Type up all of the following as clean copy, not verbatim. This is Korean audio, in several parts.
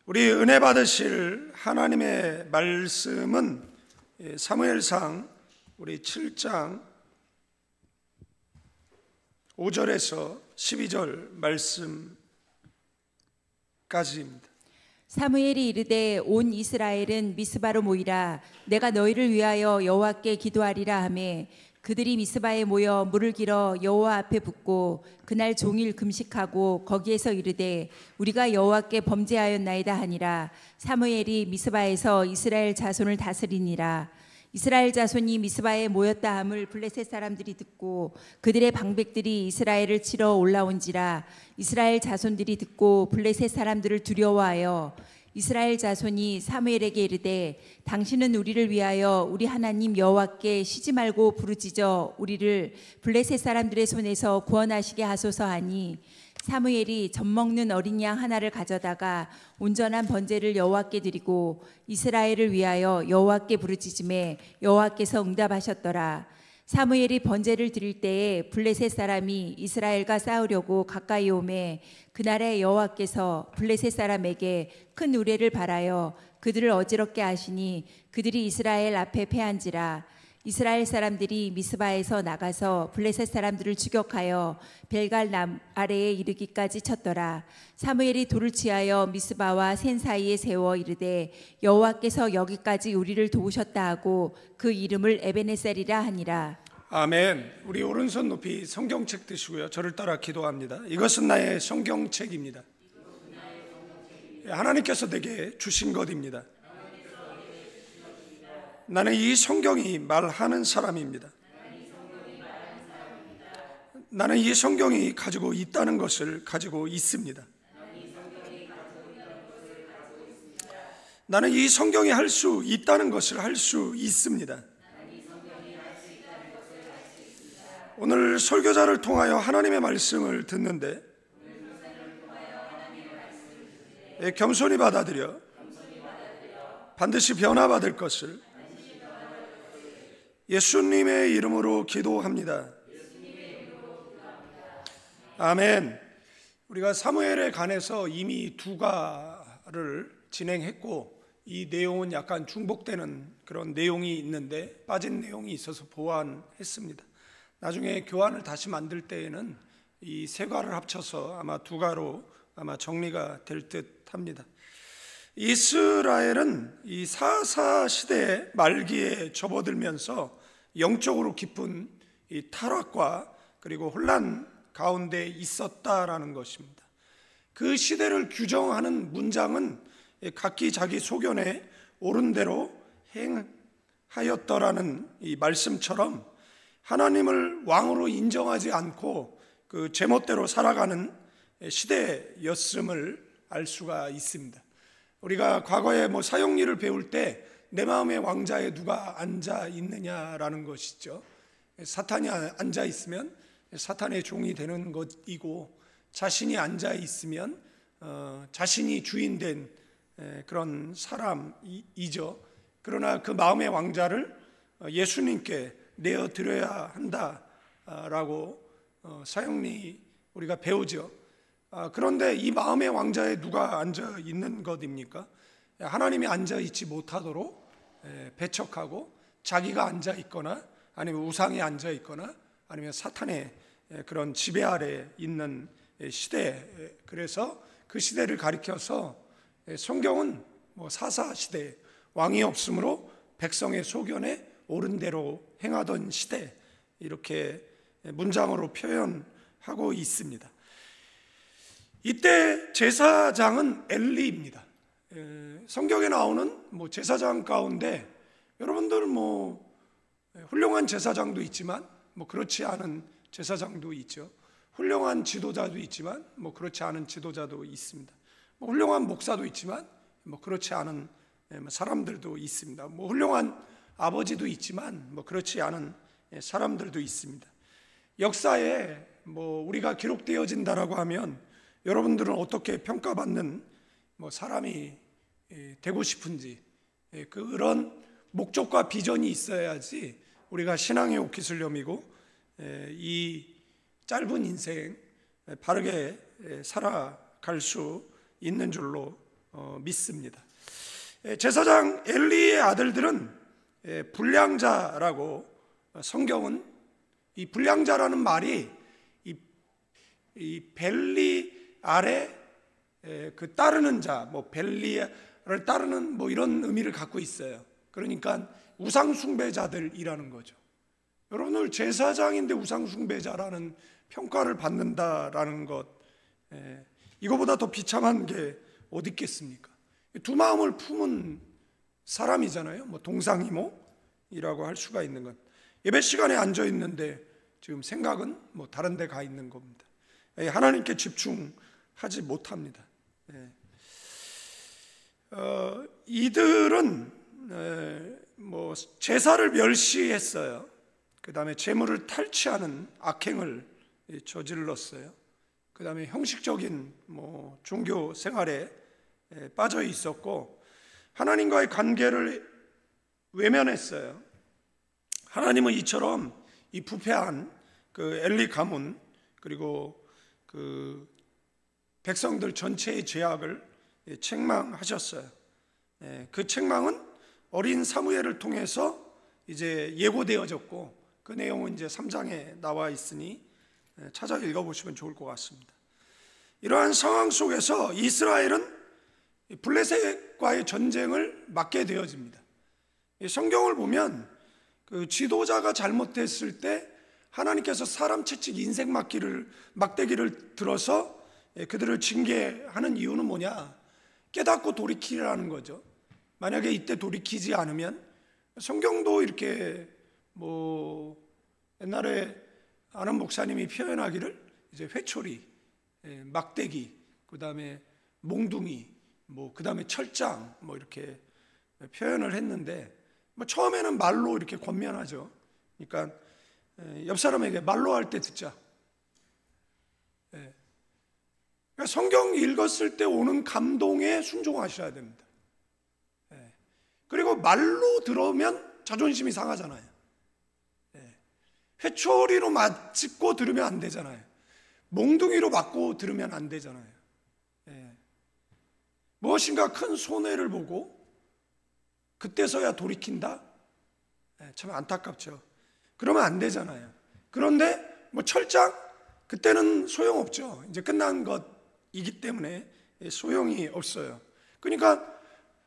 우리 은혜 받으실 하나님의 말씀은 사무엘상 우리 7장 5절에서 12절 말씀까지입니다. 사무엘이 이르되 온 이스라엘은 미스바로 모이라. 내가 너희를 위하여 여호와께 기도하리라 하매 그들이 미스바에 모여 물을 길어 여호와 앞에 붓고 그날 종일 금식하고 거기에서 이르되 우리가 여호와께 범죄하였나이다 하니라. 사무엘이 미스바에서 이스라엘 자손을 다스리니라. 이스라엘 자손이 미스바에 모였다 함을 블레셋 사람들이 듣고 그들의 방백들이 이스라엘을 치러 올라온지라. 이스라엘 자손들이 듣고 블레셋 사람들을 두려워하여 이스라엘 자손이 사무엘에게 이르되 당신은 우리를 위하여 우리 하나님 여호와께 쉬지 말고 부르짖어 우리를 블레셋 사람들의 손에서 구원하시게 하소서 하니, 사무엘이 젖먹는 어린 양 하나를 가져다가 온전한 번제를 여호와께 드리고 이스라엘을 위하여 여호와께 부르짖음에 여호와께서 응답하셨더라. 사무엘이 번제를 드릴 때에 블레셋 사람이 이스라엘과 싸우려고 가까이 오매 그날에 여호와께서 블레셋 사람에게 큰 우레를 발하여 그들을 어지럽게 하시니 그들이 이스라엘 앞에 패한지라. 이스라엘 사람들이 미스바에서 나가서 블레셋 사람들을 추격하여 벨갈 남 아래에 이르기까지 쳤더라. 사무엘이 돌을 취하여 미스바와 센 사이에 세워 이르되 여호와께서 여기까지 우리를 도우셨다 하고 그 이름을 에베네셀이라 하니라. 아멘. 우리 오른손 높이 성경책 드시고요, 저를 따라 기도합니다. 이것은 나의 성경책입니다. 하나님께서 내게 주신 것입니다. 나는 이 성경이 말하는 사람입니다. 나는 이 성경이 가지고 있다는 것을 가지고 있습니다. 나는 이 성경이 할 수 있다는 것을 할 수 있습니다. 오늘 설교자를 통하여 하나님의 말씀을 듣는데 겸손히 받아들여 반드시 변화받을 것을 예수님의 이름으로 기도합니다. 아멘. 우리가 사무엘에 관해서 이미 두 가를 진행했고 이 내용은 약간 중복되는 그런 내용이 있는데 빠진 내용이 있어서 보완했습니다. 나중에 교환을 다시 만들 때에는 이 세 가를 합쳐서 아마 두 가로 아마 정리가 될 듯 합니다. 이스라엘은 이 사사 시대의 말기에 접어들면서 영적으로 깊은 이 타락과 그리고 혼란 가운데 있었다라는 것입니다. 그 시대를 규정하는 문장은 각기 자기 소견에 옳은 대로 행하였더라는 이 말씀처럼 하나님을 왕으로 인정하지 않고 그 제멋대로 살아가는 시대였음을 알 수가 있습니다. 우리가 과거에 사형리를 배울 때 내 마음의 왕자에 누가 앉아 있느냐라는 것이죠. 사탄이 앉아 있으면 사탄의 종이 되는 것이고 자신이 앉아 있으면 자신이 주인된 그런 사람이죠. 그러나 그 마음의 왕자를 예수님께 내어드려야 한다라고 사형리 우리가 배우죠. 그런데 이 마음의 왕자에 누가 앉아 있는 것입니까? 하나님이 앉아 있지 못하도록 배척하고 자기가 앉아 있거나 아니면 우상이 앉아 있거나 아니면 사탄의 그런 지배 아래 있는 시대, 그래서 그 시대를 가리켜서 성경은 사사 시대, 왕이 없으므로 백성의 소견에 옳은 대로 행하던 시대, 이렇게 문장으로 표현하고 있습니다. 이때 제사장은 엘리입니다. 성경에 나오는 제사장 가운데 여러분들 훌륭한 제사장도 있지만 그렇지 않은 제사장도 있죠. 훌륭한 지도자도 있지만 그렇지 않은 지도자도 있습니다. 훌륭한 목사도 있지만 그렇지 않은 사람들도 있습니다. 훌륭한 아버지도 있지만 그렇지 않은 사람들도 있습니다. 역사에 우리가 기록되어진다라고 하면 여러분들은 어떻게 평가받는 사람이 되고 싶은지 그런 목적과 비전이 있어야지 우리가 신앙의 옥기슬렴이고 이 짧은 인생 바르게 살아갈 수 있는 줄로 믿습니다. 제사장 엘리의 아들들은 불량자라고, 성경은 이 불량자라는 말이 이 벨리 아래 그 따르는 자, 뭐 벨리를 따르는 뭐 이런 의미를 갖고 있어요. 그러니까 우상 숭배자들이라는 거죠. 여러분들, 제사장인데 우상 숭배자라는 평가를 받는다라는 것, 이거보다 더 비참한 게 어디 있겠습니까? 두 마음을 품은 사람이잖아요. 뭐 동상이모이라고 할 수가 있는 건, 예배 시간에 앉아 있는데 지금 생각은 뭐 다른 데 가 있는 겁니다. 하나님께 집중하지 못합니다. 이들은 뭐 제사를 멸시했어요. 그 다음에 재물을 탈취하는 악행을 저질렀어요. 그 다음에 형식적인 뭐 종교 생활에 빠져 있었고, 하나님과의 관계를 외면했어요. 하나님은 이처럼 이 부패한 그 엘리 가문, 그리고 그 백성들 전체의 죄악을 책망하셨어요. 그 책망은 어린 사무엘을 통해서 이제 예고되어졌고, 그 내용은 이제 3장에 나와 있으니 찾아 읽어보시면 좋을 것 같습니다. 이러한 상황 속에서 이스라엘은 블레셋과의 전쟁을 맡게 되어집니다. 성경을 보면 그 지도자가 잘못했을 때 하나님께서 사람 채찍 인생 막대기를 들어서 그들을 징계하는 이유는 뭐냐? 깨닫고 돌이키라는 거죠. 만약에 이때 돌이키지 않으면, 성경도 이렇게 뭐 옛날에 아는 목사님이 표현하기를 이제 회초리, 막대기, 그 다음에 몽둥이, 뭐 그 다음에 철장, 뭐 이렇게 표현을 했는데, 뭐 처음에는 말로 이렇게 권면하죠. 그러니까 옆 사람에게 말로 할 때 듣자. 그러니까 성경 읽었을 때 오는 감동에 순종하셔야 됩니다. 그리고 말로 들으면 자존심이 상하잖아요. 회초리로 맞고 들으면 안 되잖아요. 몽둥이로 맞고 들으면 안 되잖아요. 무엇인가 큰 손해를 보고 그때서야 돌이킨다? 참 안타깝죠. 그러면 안 되잖아요. 그런데 뭐 철장? 그때는 소용없죠. 이제 끝난 것이기 때문에 소용이 없어요. 그러니까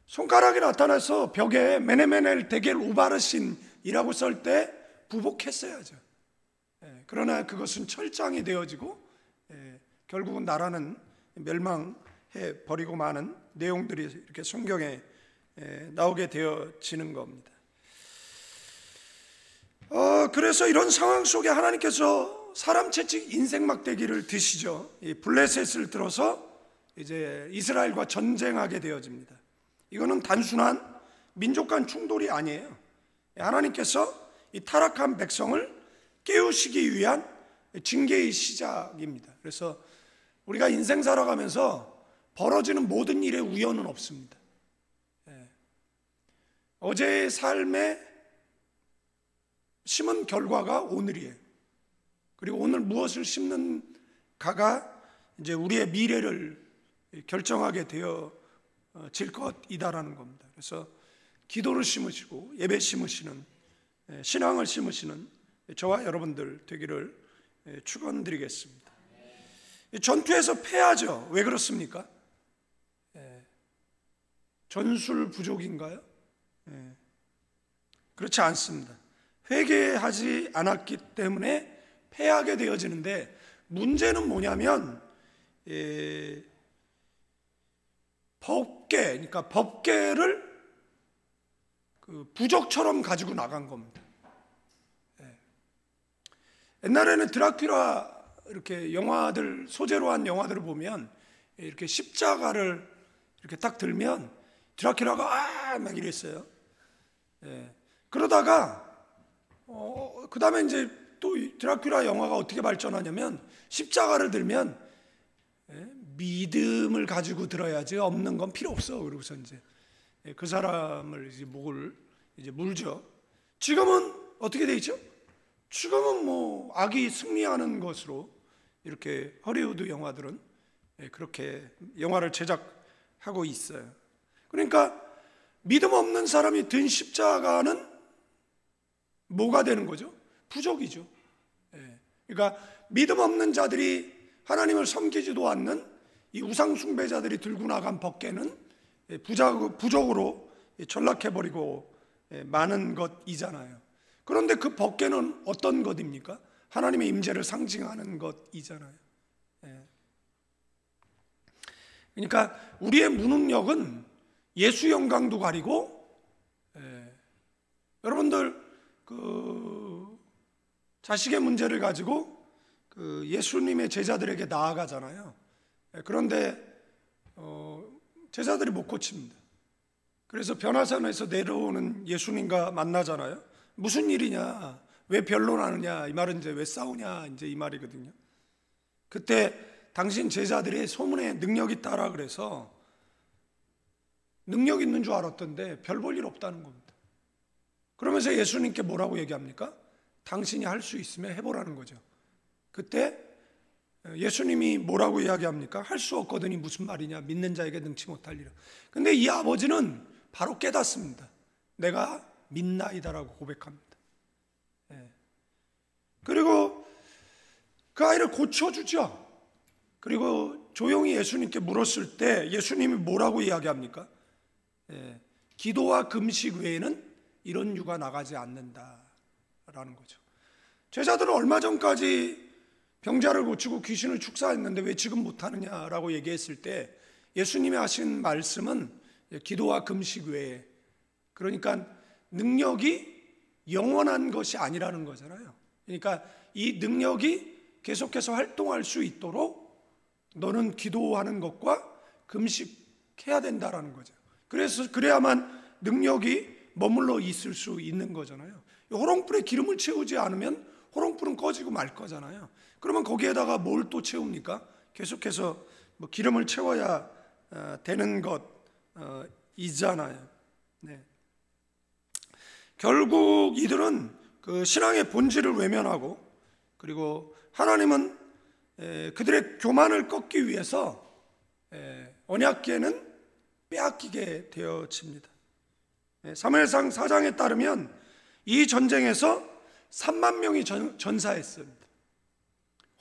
손가락이 나타나서 벽에 메네메넬 데겔 우바르신이라고 쓸 때 부복했어야죠. 그러나 그것은 철장이 되어지고 결국은 나라는 멸망해 버리고 마는 내용들이 이렇게 성경에 나오게 되어지는 겁니다. 그래서 이런 상황 속에 하나님께서 사람 채찍 인생 막대기를 드시죠. 이 블레셋을 들어서 이제 이스라엘과 전쟁하게 되어집니다. 이거는 단순한 민족 간 충돌이 아니에요. 하나님께서 이 타락한 백성을 깨우시기 위한 징계의 시작입니다. 그래서 우리가 인생 살아가면서 벌어지는 모든 일에 우연은 없습니다. 어제의 삶에 심은 결과가 오늘이에요. 그리고 오늘 무엇을 심는가가 이제 우리의 미래를 결정하게 되어질 것이다라는 겁니다. 그래서 기도를 심으시고 예배 심으시는, 신앙을 심으시는 저와 여러분들 되기를 축원드리겠습니다. 전투에서 패하죠. 왜 그렇습니까? 전술 부족인가요? 그렇지 않습니다. 회개하지 않았기 때문에 패하게 되어지는데, 문제는 뭐냐면 법궤, 그러니까 법궤를 그 부적처럼 가지고 나간 겁니다. 옛날에는 드라큘라 이렇게 영화들, 소재로 한 영화들을 보면 이렇게 십자가를 이렇게 딱 들면 드라큘라가 막 이랬어요. 그러다가 그 다음에 이제 또 드라큘라 영화가 어떻게 발전하냐면, 십자가를 들면 믿음을 가지고 들어야지, 없는 건 필요 없어. 그러고서 이제 그 사람을 이제 목을 이제 물죠. 지금은 어떻게 돼 있죠? 지금은 뭐 악이 승리하는 것으로 이렇게 허리우드 영화들은 그렇게 영화를 제작하고 하고 있어요. 그러니까 믿음 없는 사람이 든 십자가는 뭐가 되는 거죠? 부족이죠. 그러니까 믿음 없는 자들이 하나님을 섬기지도 않는 이 우상 숭배자들이 들고 나간 법궤는 부족으로 전락해버리고 많은 것이잖아요. 그런데 그 법궤는 어떤 것입니까? 하나님의 임재를 상징하는 것이잖아요. 그러니까 우리의 무능력은 예수 영광도 가리고, 여러분들 자식의 문제를 가지고 예수님의 제자들에게 나아가잖아요. 그런데 제자들이 못 고칩니다. 그래서 변화산에서 내려오는 예수님과 만나잖아요. 무슨 일이냐, 왜 변론하느냐, 이 말은 이제 왜 싸우냐, 이제 이 말이거든요. 그때 당신 제자들이 소문에 능력 있다라 그래서 능력 있는 줄 알았던데 별 볼 일 없다는 겁니다. 그러면서 예수님께 뭐라고 얘기합니까? 당신이 할 수 있으면 해보라는 거죠. 그때 예수님이 뭐라고 이야기합니까? 할 수 없거든이 무슨 말이냐, 믿는 자에게 능치 못할리라. 근데 이 아버지는 바로 깨닫습니다. 내가 믿나이다라고 고백합니다. 그리고 그 아이를 고쳐주죠. 그리고 조용히 예수님께 물었을 때 예수님이 뭐라고 이야기합니까? 기도와 금식 외에는 이런 유가 나가지 않는다라는 거죠. 제자들은 얼마 전까지 병자를 고치고 귀신을 축사했는데 왜 지금 못하느냐라고 얘기했을 때 예수님이 하신 말씀은 기도와 금식 외에, 그러니까 능력이 영원한 것이 아니라는 거잖아요. 그러니까 이 능력이 계속해서 활동할 수 있도록 너는 기도하는 것과 금식해야 된다라는 거죠. 그래야만 능력이 머물러 있을 수 있는 거잖아요. 호롱불에 기름을 채우지 않으면 호롱불은 꺼지고 말 거잖아요. 그러면 거기에다가 뭘 또 채웁니까? 계속해서 기름을 채워야 되는 것이잖아요. 결국 이들은 그 신앙의 본질을 외면하고, 그리고 하나님은 그들의 교만을 꺾기 위해서 언약궤는 빼앗기게 되어집니다. 사무엘상 4장에 따르면 이 전쟁에서 3만 명이 전사했습니다.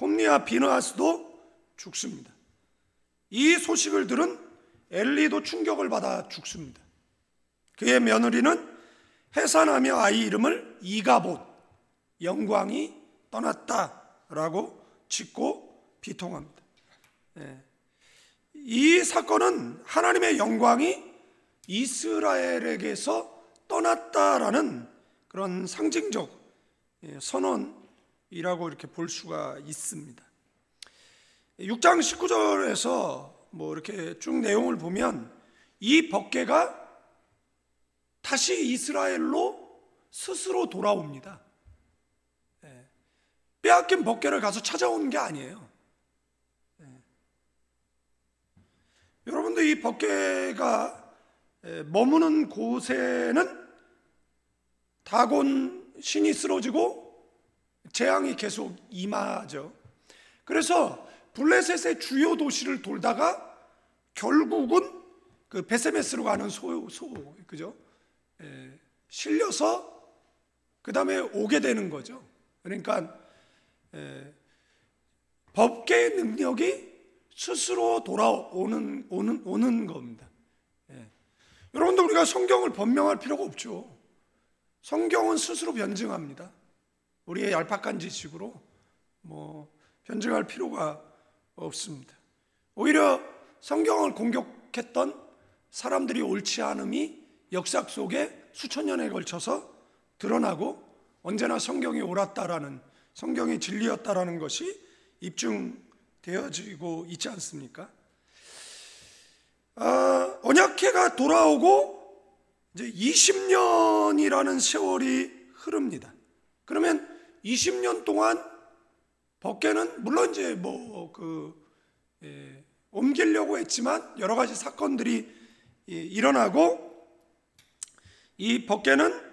홈리와 비느하스도 죽습니다. 이 소식을 들은 엘리도 충격을 받아 죽습니다. 그의 며느리는 해산하며 아이 이름을 이가봇, 영광이 떠났다라고 짓고 비통합니다. 이 사건은 하나님의 영광이 이스라엘에게서 떠났다라는 그런 상징적 선언이라고 이렇게 볼 수가 있습니다. 6장 19절에서 이렇게 쭉 내용을 보면 이 법궤가 다시 이스라엘로 스스로 돌아옵니다. 빼앗긴 법궤를 가서 찾아오는 게 아니에요. 여러분들 이 법궤가 머무는 곳에는 다곤 신이 쓰러지고 재앙이 계속 임하죠. 그래서 블레셋의 주요 도시를 돌다가 결국은 그 베세메스로 가는 그죠? 실려서 그 다음에 오게 되는 거죠. 그러니까 법궤의 능력이 스스로 돌아오는 겁니다. 여러분들 우리가 성경을 변명할 필요가 없죠. 성경은 스스로 변증합니다. 우리의 얄팍한 지식으로 변증할 필요가 없습니다. 오히려 성경을 공격했던 사람들이 옳지 않음이 역사 속에 수천 년에 걸쳐서 드러나고 언제나 성경이 옳았다라는, 성경이 진리였다라는 것이 입증되어지고 있지 않습니까? 언약궤가 돌아오고 이제 20년이라는 세월이 흐릅니다. 그러면 20년 동안 법궤는 물론 이제 옮기려고 했지만 여러 가지 사건들이 일어나고, 이 법궤는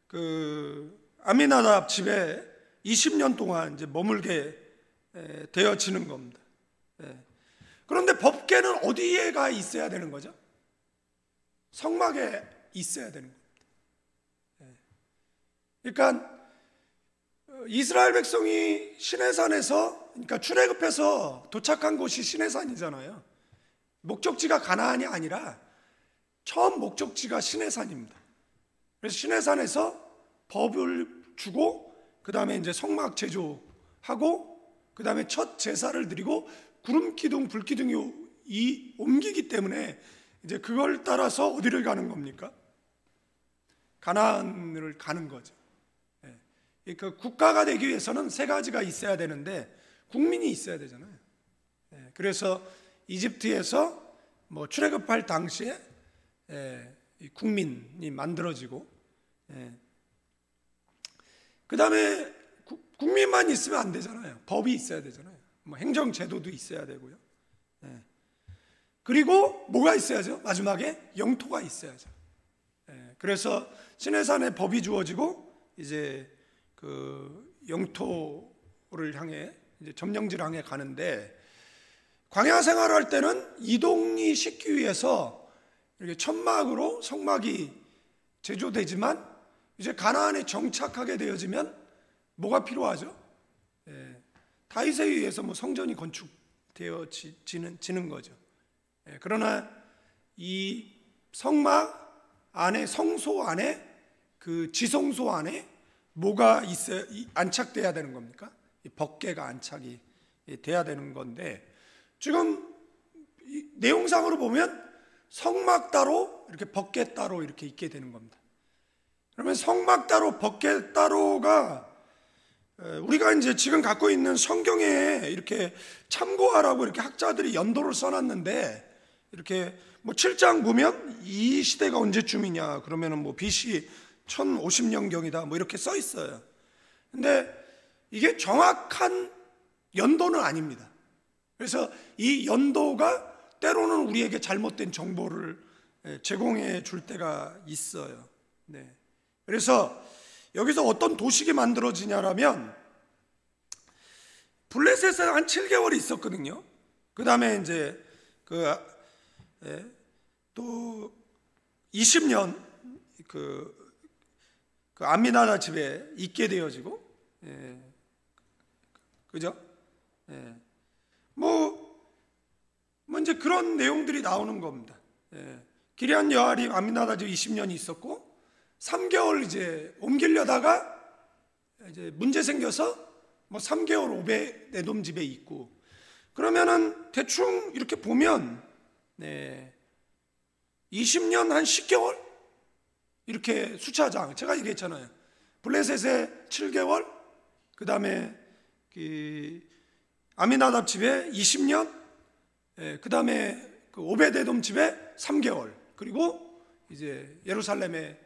그 아미나답 집에 20년 동안 이제 머물게 되어지는 겁니다. 그런데 법궤는 어디에가 있어야 되는 거죠? 성막에 있어야 되는 겁니다. 그러니까 이스라엘 백성이 시내산에서, 그러니까 출애굽해서 도착한 곳이 시내산이잖아요. 목적지가 가나안이 아니라 처음 목적지가 시내산입니다. 그래서 시내산에서 법을 주고, 그 다음에 이제 성막 제조하고, 그 다음에 첫 제사를 드리고, 구름 기둥, 불 기둥이 옮기기 때문에 이제 그걸 따라서 어디를 가는 겁니까? 가나안을 가는 거죠. 그러니까 국가가 되기 위해서는 세 가지가 있어야 되는데 국민이 있어야 되잖아요. 그래서 이집트에서 뭐 출애굽할 당시에 국민이 만들어지고, 그 다음에 국민만 있으면 안 되잖아요. 법이 있어야 되잖아요. 뭐 행정제도도 있어야 되고요. 그리고 뭐가 있어야죠? 마지막에 영토가 있어야죠. 그래서 시내산에 법이 주어지고 이제 그 영토를 향해, 이제 점령지를 향해 가는데, 광야 생활할 때는 이동이 쉽기 위해서 이렇게 천막으로 성막이 제조되지만, 이제 가나안에 정착하게 되어지면 뭐가 필요하죠? 다윗에 의해서 뭐 성전이 건축되어지는 거죠. 그러나 이 성막 안에, 성소 안에, 그 지성소 안에 뭐가 있어야, 안착돼야 되는 겁니까? 법궤가 안착이 돼야 되는 건데, 지금 내용상으로 보면 성막 따로, 이렇게 법궤 따로 이렇게 있게 되는 겁니다. 그러면 성막 따로, 법궤 따로가 우리가 이제 지금 갖고 있는 성경에 이렇게 참고하라고 이렇게 학자들이 연도를 써놨는데, 이렇게 뭐 7장 보면 이 시대가 언제쯤이냐 그러면은 뭐 BC 1050년경이다 뭐 이렇게 써 있어요. 근데 이게 정확한 연도는 아닙니다. 그래서 이 연도가 때로는 우리에게 잘못된 정보를 제공해 줄 때가 있어요. 그래서 여기서 어떤 도식이 만들어지냐라면, 블레셋에 한 7개월이 있었거든요. 그 다음에 이제 또 20년 그 암미나답 집에 있게 되어지고, 그죠? 뭐 이제 그런 내용들이 나오는 겁니다. 기럇 여아림 암미나답 집 20년이 있었고, 3개월 이제 옮기려다가 이제 문제 생겨서 뭐 3개월 오벳에돔 집에 있고, 그러면은 대충 이렇게 보면 20년 한 10개월 이렇게 수차장, 제가 얘기했잖아요. 블레셋에 7개월, 그 다음에 아미나답 집에 20년, 그 다음에 그 오벳에돔 집에 3개월, 그리고 이제 예루살렘에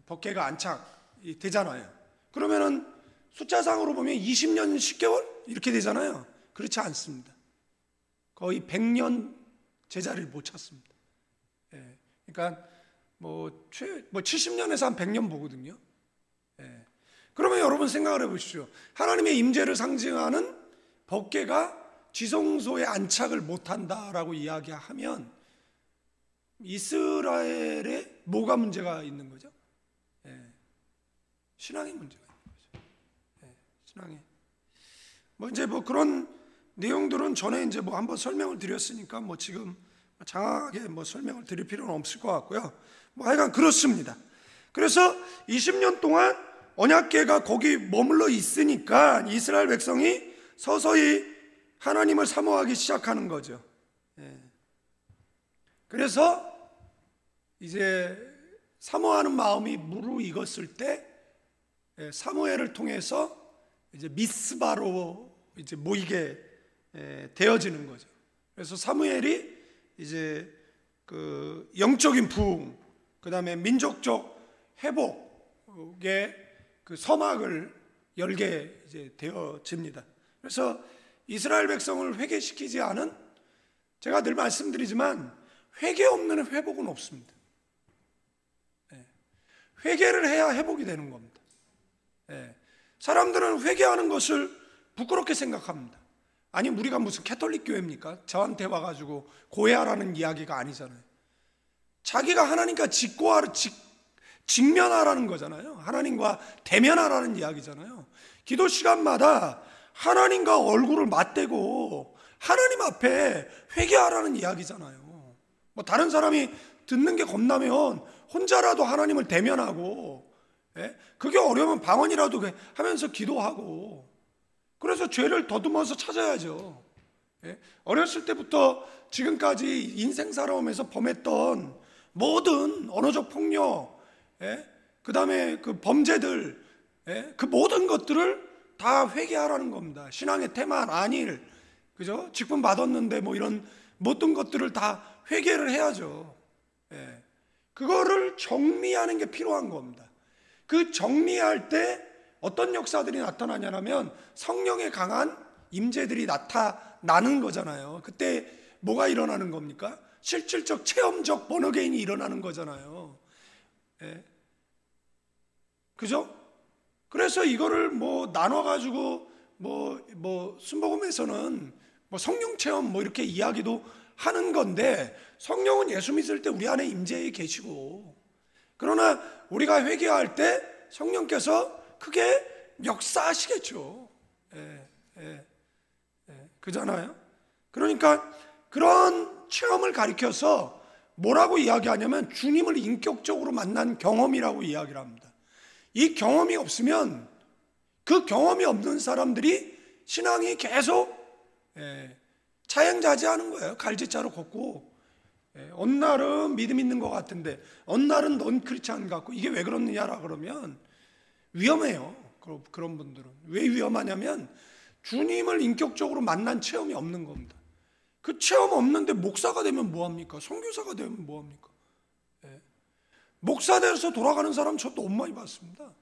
법궤가 안착이 되잖아요. 그러면은 숫자상으로 보면 20년 10개월 이렇게 되잖아요. 그렇지 않습니다. 거의 100년 제자리를 못 찾습니다. 그러니까 뭐 70년에서 한 100년 보거든요. 그러면 여러분 생각을 해보십시오. 하나님의 임재를 상징하는 법궤가 지성소에 안착을 못한다라고 이야기하면 이스라엘에 뭐가 문제가 있는 거죠? 신앙의 문제가 있는 거죠. 신앙에 뭐 이제 뭐 그런 내용들은 전에 이제 뭐 한번 설명을 드렸으니까 뭐 지금 장황하게 뭐 설명을 드릴 필요는 없을 것 같고요. 뭐 하여간 그렇습니다. 그래서 20년 동안 언약궤가 거기 머물러 있으니까 이스라엘 백성이 서서히 하나님을 사모하기 시작하는 거죠. 그래서 이제 사모하는 마음이 무르익었을 때 사무엘을 통해서 이제 미스바로 이제 모이게 되어지는 거죠. 그래서 사무엘이 이제 그 영적인 부흥, 그 다음에 민족적 회복의 그 서막을 열게 이제 되어집니다. 그래서 이스라엘 백성을 회개시키지 않은, 제가 늘 말씀드리지만 회개 없는 회복은 없습니다. 회개를 해야 회복이 되는 겁니다. 사람들은 회개하는 것을 부끄럽게 생각합니다. 아니 우리가 무슨 캐톨릭 교회입니까? 저한테 와가지고 고해하라는 이야기가 아니잖아요. 자기가 하나님과 직면하라는 거잖아요. 하나님과 대면하라는 이야기잖아요. 기도 시간마다 하나님과 얼굴을 맞대고 하나님 앞에 회개하라는 이야기잖아요. 뭐 다른 사람이 듣는 게 겁나면 혼자라도 하나님을 대면하고, 그게 어려우면 방언이라도 하면서 기도하고, 그래서 죄를 더듬어서 찾아야죠. 어렸을 때부터 지금까지 인생 살아오면서 범했던 모든 언어적 폭력, 그 다음에 그 범죄들, 그 모든 것들을 다 회개하라는 겁니다. 신앙의 태만, 안일, 그죠? 직분 받았는데 뭐 이런 모든 것들을 다 회개를 해야죠. 그거를 정리하는 게 필요한 겁니다. 그 정리할 때 어떤 역사들이 나타나냐면 성령의 강한 임재들이 나타나는 거잖아요. 그때 뭐가 일어나는 겁니까? 실질적 체험적 번어게인이 일어나는 거잖아요. 그죠? 그래서 이거를 뭐 나눠가지고 뭐 순복음에서는 뭐 성령 체험 뭐 이렇게 이야기도 하는 건데, 성령은 예수 믿을 때 우리 안에 임재해 계시고, 그러나 우리가 회개할 때 성령께서 크게 역사하시겠죠. 그잖아요. 그러니까 그런 체험을 가리켜서 뭐라고 이야기하냐면 주님을 인격적으로 만난 경험이라고 이야기를 합니다. 이 경험이 없으면, 그 경험이 없는 사람들이 신앙이 계속 차양자지하는 거예요. 갈지자로 걷고, 어느 날은 믿음 있는 것 같은데 어느 날은 넌 크리스찬 같고, 이게 왜 그러느냐라 그러면 위험해요. 그런 분들은 왜 위험하냐면 주님을 인격적으로 만난 체험이 없는 겁니다. 그 체험 없는데 목사가 되면 뭐합니까? 선교사가 되면 뭐합니까? 목사 돼서 돌아가는 사람 저 너무 많이 봤습니다.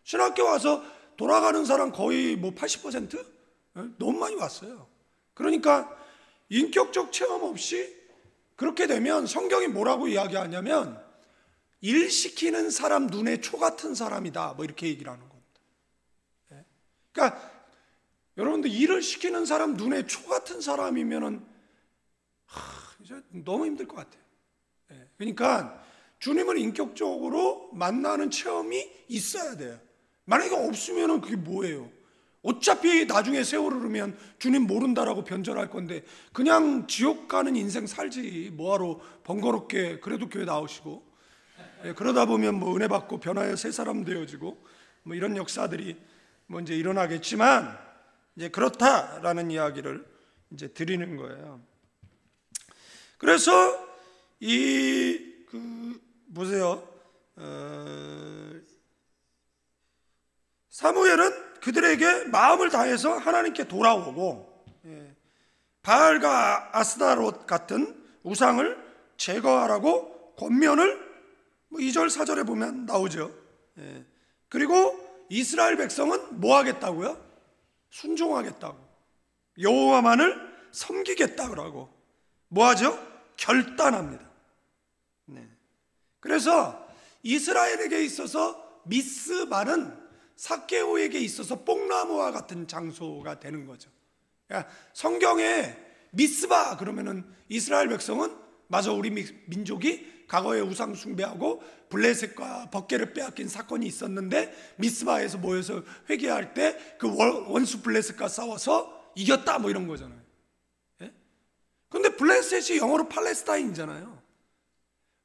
신학교 와서 돌아가는 사람 거의 뭐 80%? 너무 많이 봤어요. 그러니까 인격적 체험 없이 그렇게 되면 성경이 뭐라고 이야기하냐면 일 시키는 사람 눈에 초 같은 사람이다, 뭐 이렇게 얘기를 하는 겁니다. 그러니까 여러분들 일을 시키는 사람 눈에 초 같은 사람이면은 이제 너무 힘들 것 같아요. 그러니까 주님을 인격적으로 만나는 체험이 있어야 돼요. 만약에 없으면은 그게 뭐예요? 어차피 나중에 세월을 흐르면 주님 모른다라고 변절할 건데 그냥 지옥 가는 인생 살지 뭐하러 번거롭게 그래도 교회 나오시고, 그러다 보면 뭐 은혜 받고 변화의 새 사람 되어지고 뭐 이런 역사들이 뭐 이제 일어나겠지만, 이제 그렇다라는 이야기를 이제 드리는 거예요. 그래서 보세요. 사무엘은 그들에게 마음을 다해서 하나님께 돌아오고, 바알과 아스타롯 같은 우상을 제거하라고 권면을 뭐 2절 4절에 보면 나오죠. 그리고 이스라엘 백성은 뭐 하겠다고요? 순종하겠다고, 여호와만을 섬기겠다고 뭐 하죠? 결단합니다. 그래서 이스라엘에게 있어서 미스바는 삭개오에게 있어서 뽕나무와 같은 장소가 되는 거죠. 그러니까 성경에 미스바 그러면은 이스라엘 백성은 맞아, 우리 민족이 과거에 우상 숭배하고 블레셋과 법궤를 빼앗긴 사건이 있었는데 미스바에서 모여서 회개할 때 그 원수 블레셋과 싸워서 이겼다, 뭐 이런 거잖아요. 그런데 블레셋이 영어로 팔레스타인이잖아요.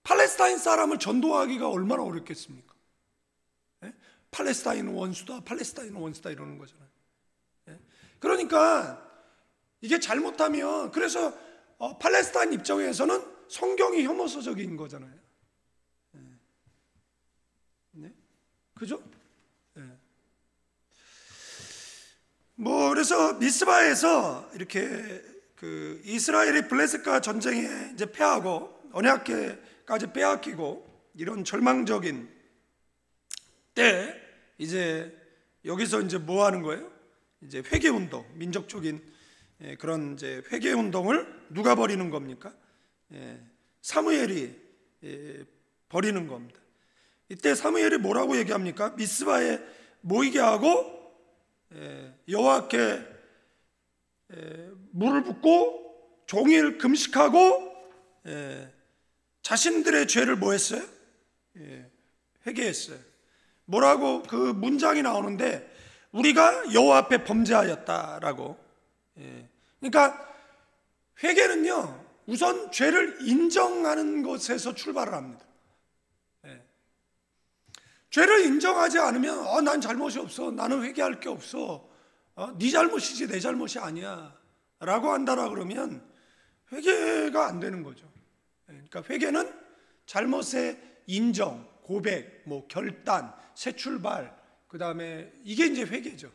팔레스타인 사람을 전도하기가 얼마나 어렵겠습니까? 팔레스타인은 원수다, 팔레스타인은 원수다 이러는 거잖아요. 그러니까 이게 잘못하면, 그래서 팔레스타인 입장에서는 성경이 혐오서적인 거잖아요. 그죠? 뭐 그래서 미스바에서 이렇게 그 이스라엘이 블레셋과 전쟁에 이제 패하고 언약궤까지 빼앗기고 이런 절망적인 때 이제 여기서 이제 뭐 하는 거예요? 이제 회개 운동, 민족적인 그런 이제 회개 운동을 누가 벌이는 겁니까? 사무엘이 벌이는 겁니다. 이때 사무엘이 뭐라고 얘기합니까? 미스바에 모이게 하고 여호와께 물을 붓고 종일 금식하고 자신들의 죄를 뭐 했어요? 회개했어요. 뭐라고 그 문장이 나오는데 우리가 여호와 앞에 범죄하였다라고. 그러니까 회개는요 우선 죄를 인정하는 것에서 출발을 합니다. 죄를 인정하지 않으면 난 잘못이 없어, 나는 회개할 게 없어, 네 잘못이지 내 잘못이 아니야 라고 한다라 그러면 회개가 안 되는 거죠. 그러니까 회개는 잘못의 인정, 고백, 뭐 결단, 새 출발, 그 다음에 이게 이제 회개죠.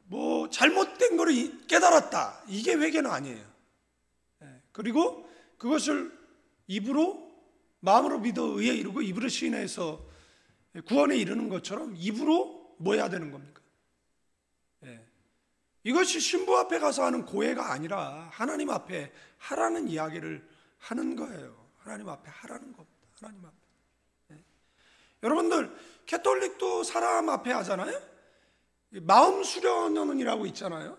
뭐 잘못된 거를 깨달았다, 이게 회개는 아니에요. 그리고 그것을 입으로, 마음으로 믿어 의에 이르고 입으로 시인해서 구원에 이르는 것처럼 입으로 뭐 해야 되는 겁니까? 이것이 신부 앞에 가서 하는 고해가 아니라 하나님 앞에 하라는 이야기를 하는 거예요. 하나님 앞에 하라는 겁니다. 하나님 앞에. 여러분들 캐톨릭도 사람 앞에 하잖아요. 마음 수련원이라고 있잖아요.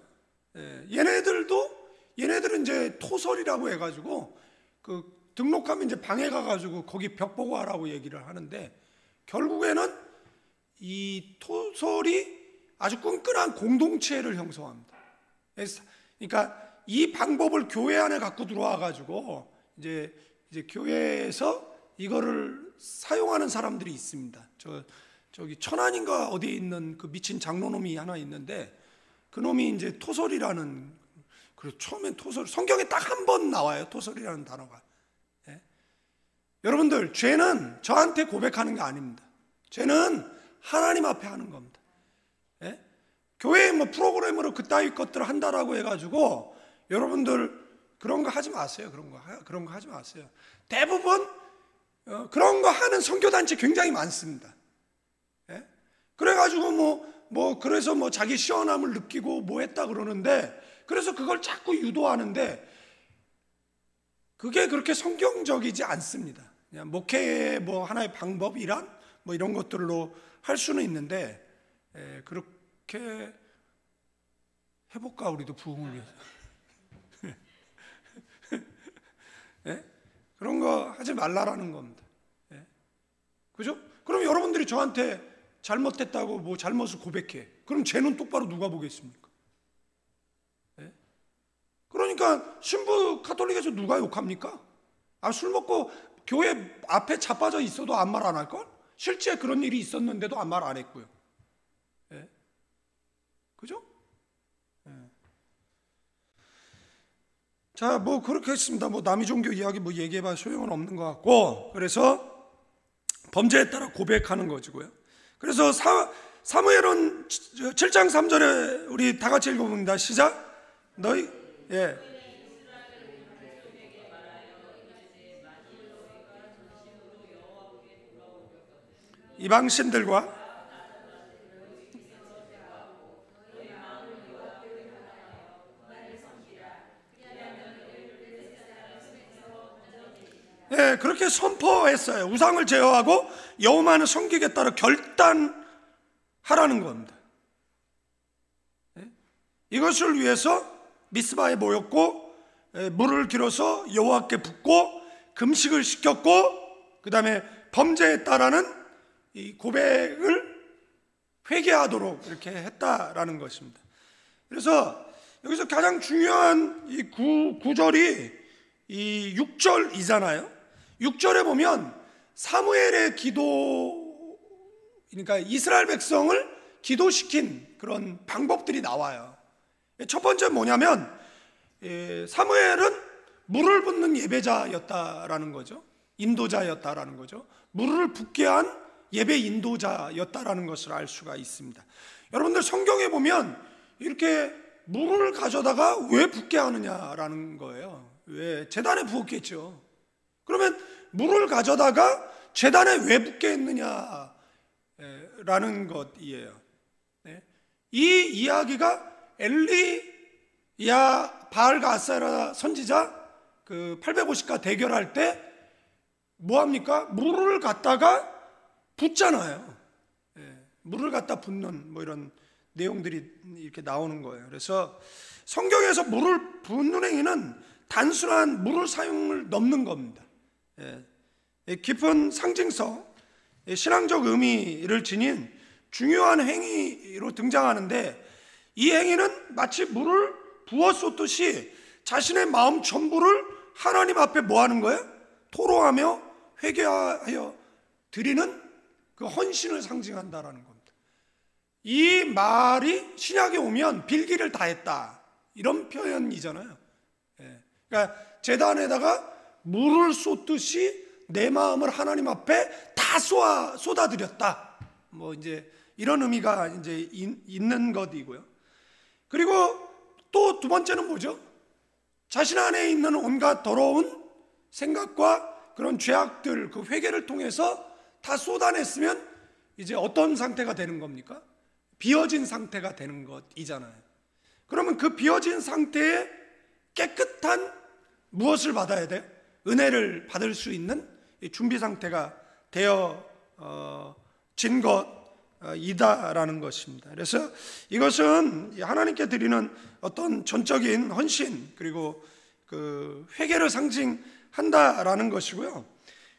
얘네들은 이제 토설이라고 해가지고 그 등록하면 이제 방에 가가지고 거기 벽 보고 하라고 얘기를 하는데 결국에는 이 토설이 아주 끈끈한 공동체를 형성합니다. 그러니까 이 방법을 교회 안에 갖고 들어와 가지고 이제 교회에서 이거를 사용하는 사람들이 있습니다. 저기 천안인가 어디에 있는 그 미친 장로놈이 하나 있는데 그 놈이 이제 토설이라는, 그리고 처음엔 토설, 성경에 딱 한 번 나와요. 토설이라는 단어가. 여러분들 죄는 저한테 고백하는 게 아닙니다. 죄는 하나님 앞에 하는 겁니다. 교회에 뭐 프로그램으로 그따위 것들을 한다라고 해가지고 여러분들 그런 거 하지 마세요. 그런 거 하지 마세요. 대부분 그런 거 하는 선교단체 굉장히 많습니다. 그래가지고 그래서 뭐 자기 시원함을 느끼고 뭐 했다 그러는데, 그래서 그걸 자꾸 유도하는데 그게 그렇게 성경적이지 않습니다. 그냥 목회의 뭐 하나의 방법이란 뭐 이런 것들로 할 수는 있는데, 그렇게 해볼까 우리도 부흥을 위해서. 그런 거 하지 말라라는 겁니다. 그죠? 그럼 여러분들이 저한테 잘못했다고 뭐 잘못을 고백해. 그럼 죄는 똑바로 누가 보겠습니까? 그러니까 신부 가톨릭에서 누가 욕합니까? 술 먹고 교회 앞에 자빠져 있어도 아무 말 안 할걸? 실제 그런 일이 있었는데도 아무 말 안 했고요. 그죠? 자, 뭐 그렇게 했습니다. 뭐 남의 종교 이야기 뭐 얘기해봐 소용은 없는 것 같고, 그래서 범죄에 따라 고백하는 것이고요. 그래서 사무엘은 7장 3절에 우리 다 같이 읽어봅니다. 시작. 이방신들과 그렇게 선포했어요. 우상을 제어하고 여호와만을 섬기겠다고 결단하라는 겁니다. 이것을 위해서 미스바에 모였고 물을 길어서 여호와께 붓고 금식을 시켰고, 그 다음에 범죄에 따라는 이 고백을 회개하도록 이렇게 했다라는 것입니다. 그래서 여기서 가장 중요한 이 구절이 이 6절이잖아요. 6절에 보면 사무엘의 기도, 그러니까 이스라엘 백성을 기도시킨 그런 방법들이 나와요. 첫 번째 뭐냐면 사무엘은 물을 붓는 예배자였다라는 거죠. 인도자였다라는 거죠. 물을 붓게 한 예배 인도자였다라는 것을 알 수가 있습니다. 여러분들 성경에 보면 이렇게 물을 가져다가 왜 붓게 하느냐라는 거예요. 왜? 제단에 부었겠죠. 그러면 물을 가져다가 제단에 왜 붓게 했느냐라는 것이에요. 이 이야기가 엘리야 바알과 아세라 선지자 그 850가 대결할 때 뭐합니까? 물을 갖다가 붓잖아요. 물을 갖다 붓는 뭐 이런 내용들이 이렇게 나오는 거예요. 그래서 성경에서 물을 붓는 행위는 단순한 물을 사용을 넘는 겁니다. 깊은 상징성, 신앙적 의미를 지닌 중요한 행위로 등장하는데, 이 행위는 마치 물을 부어 쏟듯이 자신의 마음 전부를 하나님 앞에 뭐 하는 거예요? 토로하며 회개하여 드리는 그 헌신을 상징한다라는 겁니다. 이 말이 신약에 오면 빌기를 다했다, 이런 표현이잖아요. 그러니까 제단에다가 물을 쏟듯이 내 마음을 하나님 앞에 다 쏟아드렸다, 뭐 이제 이런 의미가 이제 있는 것이고요. 그리고 또 두 번째는 뭐죠? 자신 안에 있는 온갖 더러운 생각과 그런 죄악들, 그 회개를 통해서 다 쏟아냈으면 이제 어떤 상태가 되는 겁니까? 비어진 상태가 되는 것이잖아요. 그러면 그 비어진 상태에 깨끗한 무엇을 받아야 돼요? 은혜를 받을 수 있는 준비 상태가 되어진 것이다라는 것입니다. 그래서 이것은 하나님께 드리는 어떤 전적인 헌신, 그리고 그 회개를 상징한다라는 것이고요.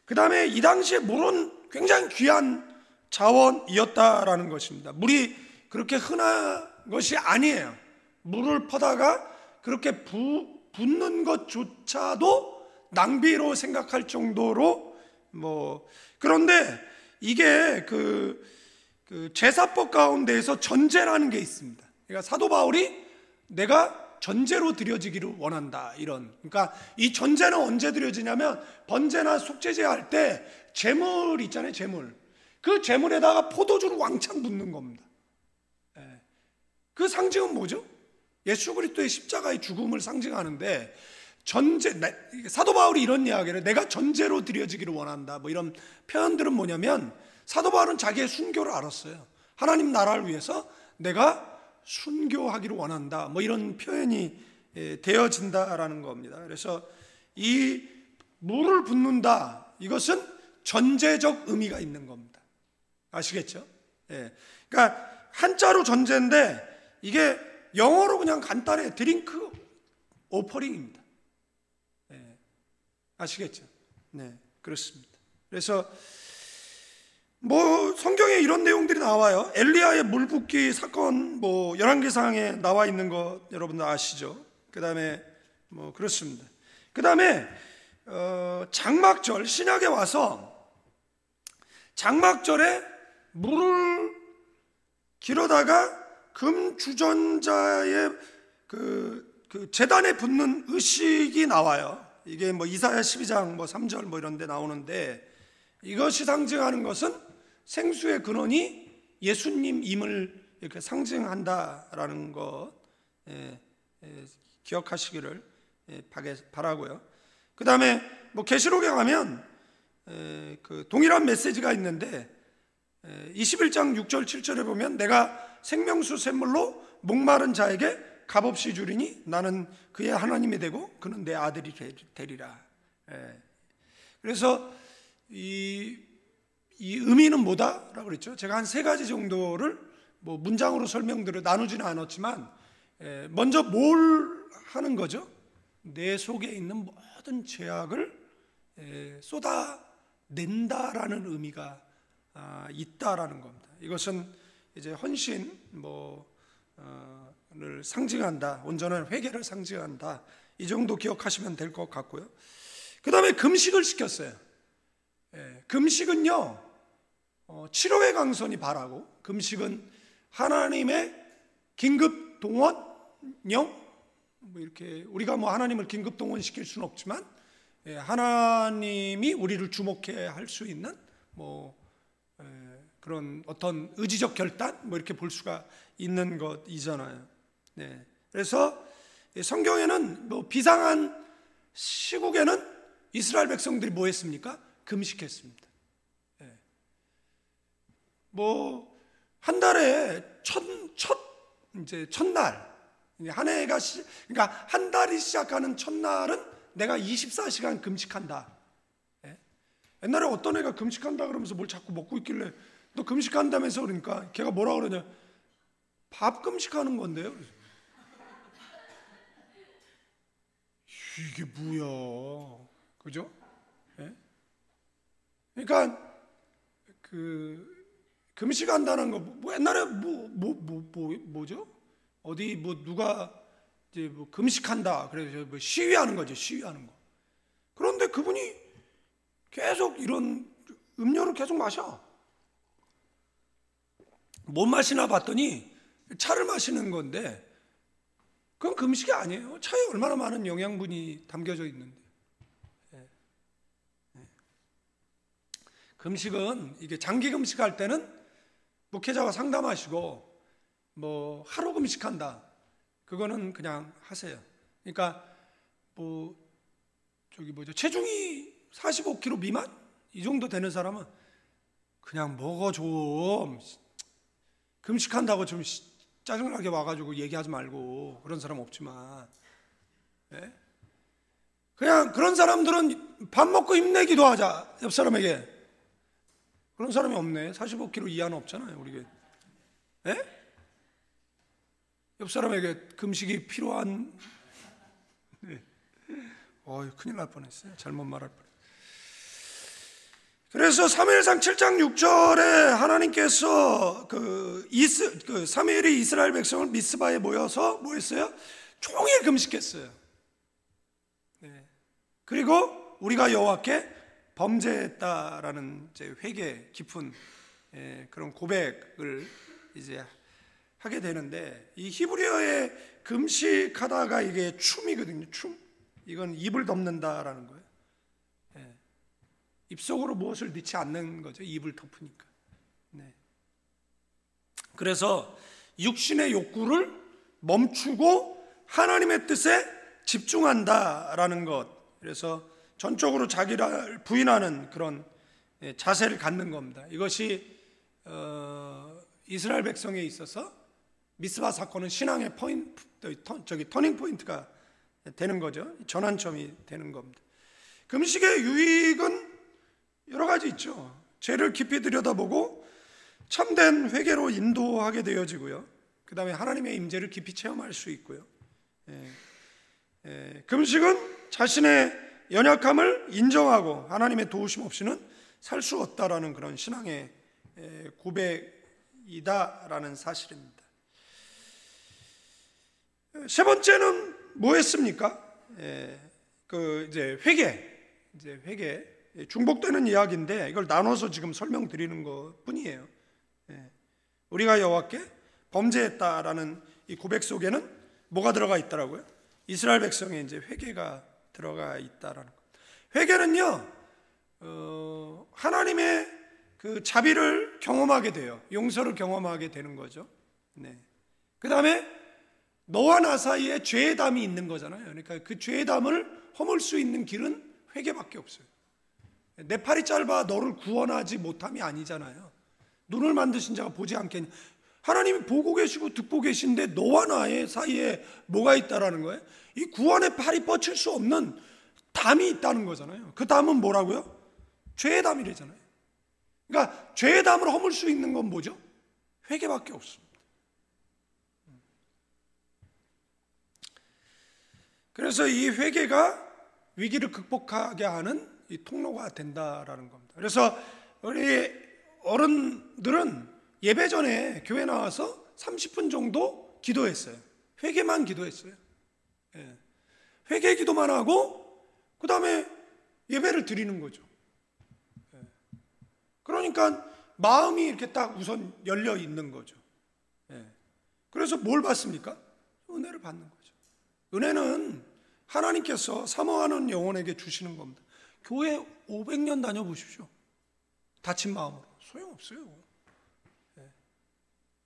그 다음에 이 당시에 물은 굉장히 귀한 자원이었다라는 것입니다. 물이 그렇게 흔한 것이 아니에요. 물을 퍼다가 그렇게 붓는 것조차도 낭비로 생각할 정도로 그런데 이게 그 제사법 가운데에서 전제라는 게 있습니다. 그러니까 사도 바울이 내가 전제로 드려지기를 원한다, 이런. 그러니까 이 전제는 언제 드려지냐면 번제나 속죄제 할 때 제물 있잖아요, 제물. 그 제물에다가 포도주를 왕창 붓는 겁니다. 그 상징은 뭐죠? 예수 그리스도의 십자가의 죽음을 상징하는데, 사도 바울이 이런 이야기를, 내가 전제로 드려지기를 원한다, 뭐 이런 표현들은 뭐냐면, 사도 바울은 자기의 순교를 알았어요. 하나님 나라를 위해서 내가 순교하기를 원한다, 뭐 이런 표현이 되어진다라는 겁니다. 그래서 이 물을 붓는다, 이것은 전제적 의미가 있는 겁니다. 아시겠죠? 그러니까 한자로 전제인데, 이게 영어로 그냥 간단해 드링크 오퍼링입니다. 아시겠죠? 네, 그렇습니다. 그래서 성경에 이런 내용들이 나와요. 엘리야의 물 붓기 사건, 열왕기상에 나와 있는 거 여러분들 아시죠? 그 다음에 그렇습니다. 그 다음에 장막절, 신약에 와서 장막절에 물을 기르다가 금주전자의 그 제단에 붓는 의식이 나와요. 이게 이사야 12장 3절 이런 데 나오는데, 이것이 상징하는 것은 생수의 근원이 예수님임을 이렇게 상징한다라는 것, 기억하시기를 바라고요. 그 다음에 계시록에 가면 그 동일한 메시지가 있는데, 21장 6절 7절에 보면 내가 생명수 샘물로 목마른 자에게 값없이 주리니 나는 그의 하나님이 되고 그는 내 아들이 되리라. 그래서 이 의미는 뭐다라고 그랬죠. 제가 한 세 가지 정도를 문장으로 설명드려 나누지는 않았지만, 먼저 뭘 하는 거죠? 내 속에 있는 모든 죄악을 쏟아낸다라는 의미가 있다라는 겁니다. 이것은 이제 헌신을 상징한다, 온전한 회개를 상징한다, 이 정도 기억하시면 될 것 같고요. 그 다음에 금식을 시켰어요. 금식은요, 치료의 강선이 바라고, 금식은 하나님의 긴급 동원령, 이렇게 우리가 하나님을 긴급 동원시킬 수는 없지만, 하나님이 우리를 주목해 할 수 있는 그런 어떤 의지적 결단, 이렇게 볼 수가 있는 것이잖아요. 그래서 성경에는 비상한 시국에는 이스라엘 백성들이 뭐 했습니까? 금식했습니다. 한 달에 첫날, 한 해가 그러니까 한 달이 시작하는 첫날은 내가 24시간 금식한다. 옛날에 어떤 애가 금식한다 그러면서 뭘 자꾸 먹고 있길래 너 금식한다면서, 그러니까 걔가 뭐라 그러냐, 밥 금식하는 건데요. 이게 뭐야, 그죠? 예? 그러니까 금식한다는 거, 뭐 옛날에 뭐죠? 어디 뭐 누가 이제 뭐 금식한다, 그래서 뭐 시위하는 거죠, 시위하는 거. 그런데 그분이 계속 이런 음료를 계속 마셔. 못 마시나 봤더니 차를 마시는 건데 그건 금식이 아니에요. 차에 얼마나 많은 영양분이 담겨져 있는데. 금식은 이게 장기 금식할 때는 목회자와 상담하시고 뭐 하루 금식한다, 그거는 그냥 하세요. 그러니까 뭐 체중이 45kg 미만 이 정도 되는 사람은 그냥 먹어 좀, 금식한다고 좀 짜증나게 와가지고 얘기하지 말고, 그런 사람 없지만, 예? 그냥 그런 사람들은 밥 먹고 힘내기도 하자, 옆 사람에게. 그런 사람이 없네. 45kg 이하는 없잖아요, 우리. 예? 옆 사람에게 금식이 필요한, 네. 큰일 날 뻔했어요. 잘못 말할 뻔했어요. 그래서 사무엘상 7장 6절에 하나님께서 사무엘이 이스라엘 백성을 미스바에 모여서 뭐 했어요? 종일 금식했어요. 네. 그리고 우리가 여호와께 범죄했다라는 이제 회개 깊은 그런 고백을 이제 하게 되는데, 이 히브리어의 금식하다가 이게 춤이거든요. 춤. 이건 입을 덮는다라는 거예요. 입속으로 무엇을 넣지 않는 거죠. 입을 덮으니까. 네. 그래서 육신의 욕구를 멈추고 하나님의 뜻에 집중한다라는 것. 그래서 전적으로 자기를 부인하는 그런 자세를 갖는 겁니다. 이것이 이스라엘 백성에 있어서 미스바 사건은 신앙의 터닝 포인트가 되는 거죠. 전환점이 되는 겁니다. 금식의 유익은 여러 가지 있죠. 죄를 깊이 들여다보고 참된 회개로 인도하게 되어지고요. 그 다음에 하나님의 임재를 깊이 체험할 수 있고요. 금식은 자신의 연약함을 인정하고 하나님의 도우심 없이는 살 수 없다라는 그런 신앙의 고백이다라는 사실입니다. 세 번째는 뭐였습니까? 이제 회개. 중복되는 이야기인데 이걸 나눠서 지금 설명드리는 것 뿐이에요. 우리가 여호와께 범죄했다라는 이 고백 속에는 뭐가 들어가 있더라고요? 이스라엘 백성의 이제 회개가 들어가 있다라는 것. 회개는요, 하나님의 그 자비를 경험하게 돼요. 용서를 경험하게 되는 거죠. 네. 그 다음에 너와 나 사이에 죄의 담이 있는 거잖아요. 그러니까 그 죄의 담을 허물 수 있는 길은 회개밖에 없어요. 내 팔이 짧아 너를 구원하지 못함이 아니잖아요. 눈을 만드신 자가 보지 않겠냐. 하나님이 보고 계시고 듣고 계신데 너와 나의 사이에 뭐가 있다라는 거예요? 이 구원의 팔이 뻗칠 수 없는 담이 있다는 거잖아요. 그 담은 뭐라고요? 죄의 담이래잖아요. 그러니까 죄의 담을 허물 수 있는 건 뭐죠? 회개밖에 없습니다. 그래서 이 회개가 위기를 극복하게 하는 이 통로가 된다라는 겁니다. 그래서 우리 어른들은 예배 전에 교회 나와서 30분 정도 기도했어요. 회개만 기도했어요. 회개 기도만 하고 그 다음에 예배를 드리는 거죠. 그러니까 마음이 이렇게 딱 우선 열려 있는 거죠. 그래서 뭘 받습니까? 은혜를 받는 거죠. 은혜는 하나님께서 사모하는 영혼에게 주시는 겁니다. 교회 500년 다녀보십시오. 다친 마음으로 소용없어요.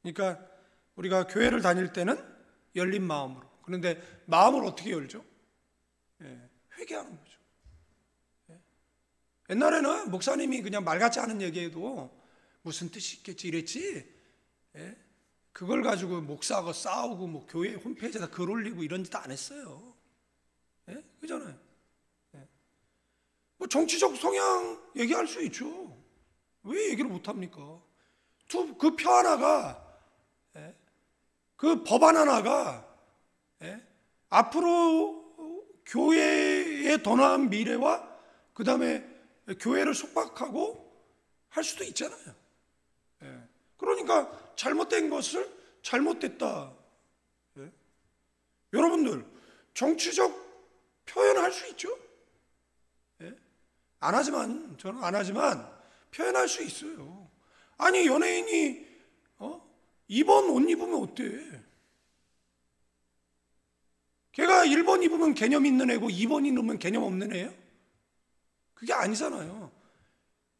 그러니까 우리가 교회를 다닐 때는 열린 마음으로. 그런데 마음을 어떻게 열죠? 회개하는 거죠. 옛날에는 목사님이 그냥 말 같지 않은 얘기해도 무슨 뜻이 있겠지 이랬지, 그걸 가지고 목사하고 싸우고 뭐 교회 홈페이지에다 글 올리고 이런 짓 안 했어요. 그잖아요. 뭐 정치적 성향 얘기할 수 있죠. 왜 얘기를 못 합니까? 그 표 하나가 그 법안 하나가 앞으로 교회의 더 나은 미래와 그 다음에 교회를 속박하고 할 수도 있잖아요. 그러니까 잘못된 것을 잘못됐다. 여러분들 정치적 표현할 수 있죠. 안 하지만, 저는 안 하지만 표현할 수 있어요. 아니 연예인이 2번 옷 입으면 어때? 걔가 1번 입으면 개념 있는 애고 2번 입으면 개념 없는 애예요? 그게 아니잖아요.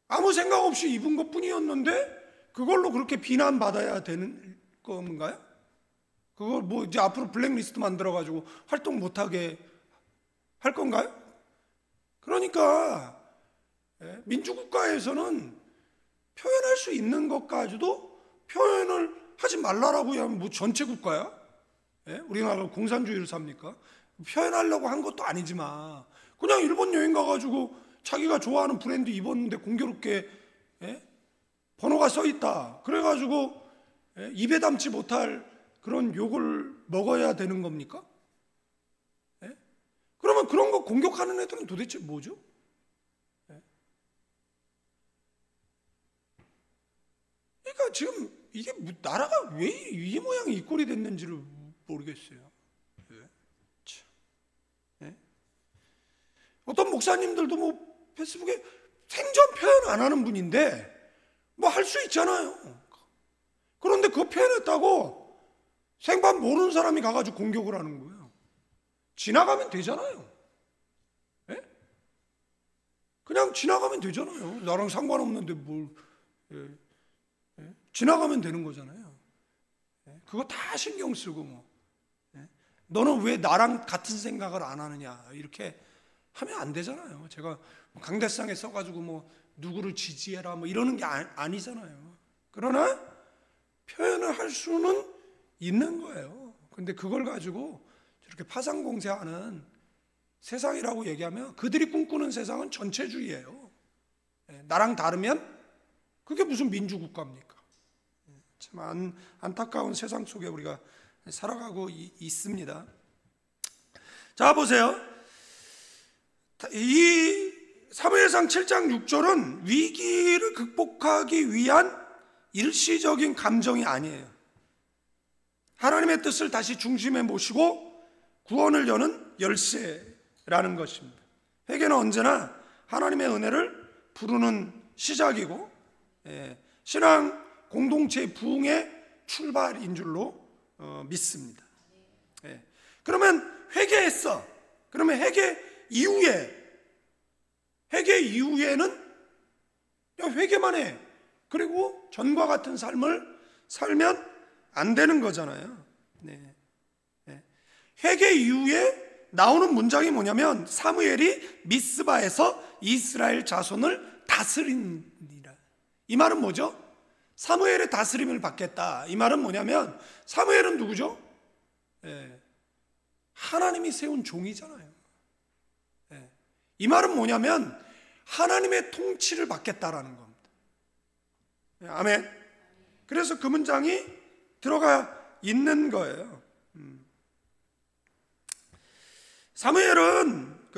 아무 생각 없이 입은 것 뿐이었는데 그걸로 그렇게 비난받아야 되는 건가요? 그걸 뭐 이제 앞으로 블랙리스트 만들어가지고 활동 못하게 할 건가요? 그러니까 민주국가에서는 표현할 수 있는 것까지도 표현을 하지 말라라고 하면 뭐 전체 국가야? 우리나라가 공산주의를 삽니까? 표현하려고 한 것도 아니지만 그냥 일본 여행 가가지고 자기가 좋아하는 브랜드 입었는데 공교롭게 번호가 써 있다. 그래가지고 입에 담지 못할 그런 욕을 먹어야 되는 겁니까? 그러면 그런 거 공격하는 애들은 도대체 뭐죠? 그러니까 지금 이게 나라가 왜 이 모양이 이 꼴이 됐는지를 모르겠어요. 어떤 목사님들도 뭐 페이스북에 생전 표현 안 하는 분인데 뭐 할 수 있잖아요. 그런데 그거 표현했다고 생판 모르는 사람이 가가지고 공격을 하는 거예요. 지나가면 되잖아요. 그냥 지나가면 되잖아요. 나랑 상관없는데 뭘 지나가면 되는 거잖아요. 그거 다 신경 쓰고 뭐 너는 왜 나랑 같은 생각을 안 하느냐 이렇게 하면 안 되잖아요. 제가 강대상에 써가지고 뭐 누구를 지지해라 뭐 이러는 게 아니잖아요. 그러나 표현을 할 수는 있는 거예요. 근데 그걸 가지고 저렇게 파상공세하는 세상이라고 얘기하면 그들이 꿈꾸는 세상은 전체주의예요. 나랑 다르면 그게 무슨 민주국가입니까? 참 안타까운 세상 속에 우리가 살아가고 있습니다. 자 보세요. 이 사무엘상 7장 6절은 위기를 극복하기 위한 일시적인 감정이 아니에요. 하나님의 뜻을 다시 중심에 모시고 구원을 여는 열쇠라는 것입니다. 회개는 언제나 하나님의 은혜를 부르는 시작이고 신앙 공동체의 부흥의 출발인 줄로 믿습니다. 그러면 회개했어. 그러면 회개 이후에는 그냥 회개만 해. 그리고 전과 같은 삶을 살면 안 되는 거잖아요. 회개 이후에 나오는 문장이 뭐냐면 사무엘이 미스바에서 이스라엘 자손을 다스리니라. 이 말은 뭐죠? 사무엘의 다스림을 받겠다. 이 말은 뭐냐면 사무엘은 누구죠? 하나님이 세운 종이잖아요. 이 말은 뭐냐면 하나님의 통치를 받겠다라는 겁니다. 아멘. 그래서 그 문장이 들어가 있는 거예요. 사무엘은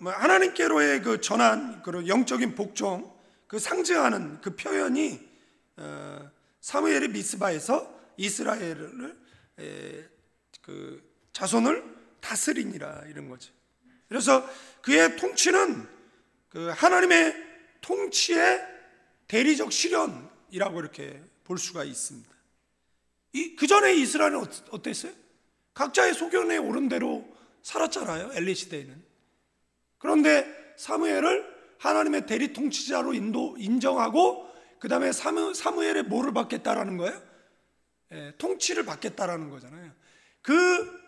하나님께로의 그 전한 그런 영적인 복종, 그 상징하는 그 표현이 사무엘이 미스바에서 이스라엘을 그 자손을 다스리니라 이런 거죠. 그래서 그의 통치는 그 하나님의 통치의 대리적 실현이라고 이렇게 볼 수가 있습니다. 그 전에 이스라엘은 어땠어요? 각자의 소견에 오른 대로 살았잖아요. 엘리 시대에는. 그런데 사무엘을 하나님의 대리 통치자로 인정하고 그 다음에 사무엘의 뭐를 받겠다라는 거예요? 통치를 받겠다라는 거잖아요. 그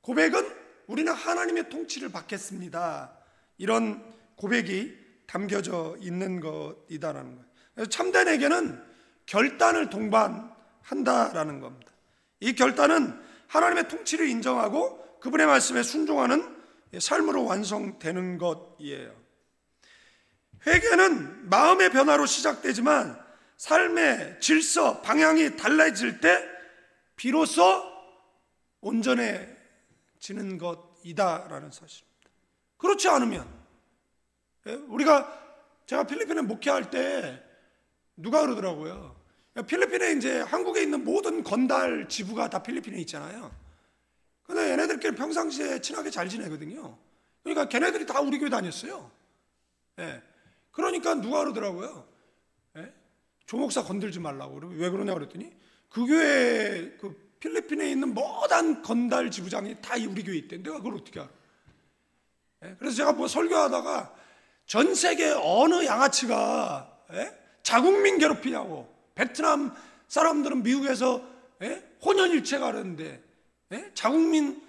고백은 우리는 하나님의 통치를 받겠습니다. 이런 고백이 담겨져 있는 것이다라는 거예요. 참된 회개는 결단을 동반한다라는 겁니다. 이 결단은 하나님의 통치를 인정하고 그분의 말씀에 순종하는 삶으로 완성되는 것이에요. 회개는 마음의 변화로 시작되지만 삶의 질서, 방향이 달라질 때 비로소 온전해지는 것이다라는 사실입니다. 그렇지 않으면, 제가 필리핀에 목회할 때 누가 그러더라고요. 필리핀에 이제 한국에 있는 모든 건달 지부가 다 필리핀에 있잖아요. 근데 얘네들끼리 평상시에 친하게 잘 지내거든요. 그러니까 걔네들이 다 우리 교회 다녔어요. 그러니까 누가 그러더라고요. 조 목사 건들지 말라고. 왜 그러냐 그랬더니 그 교회 그 필리핀에 있는 모든 건달 지부장이 다 우리 교회에 있대. 내가 그걸 어떻게 알아? 그래서 제가 뭐 설교하다가 전 세계 어느 양아치가 자국민 괴롭히냐고. 베트남 사람들은 미국에서 혼연일체가 하는데 자국민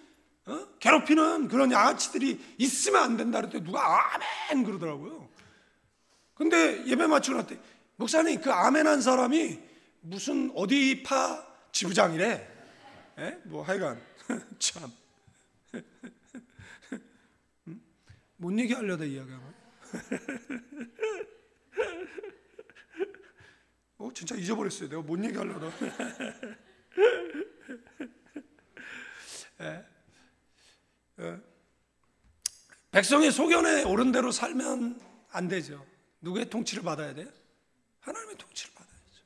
괴롭히는 그런 양아치들이 있으면 안 된다 그랬더니 누가 아멘 그러더라고요. 근데 예배 마치고 났더니 목사님 그 아멘 한 사람이 무슨 어디 파 지부장이래. 뭐 하여간 참 뭔 얘기 하려다 이야기하고 진짜 잊어버렸어요. 내가 뭔 얘기 하려다 백성의 소견에 옳은 대로 살면 안 되죠. 누구의 통치를 받아야 돼요? 하나님의 통치를 받아야죠.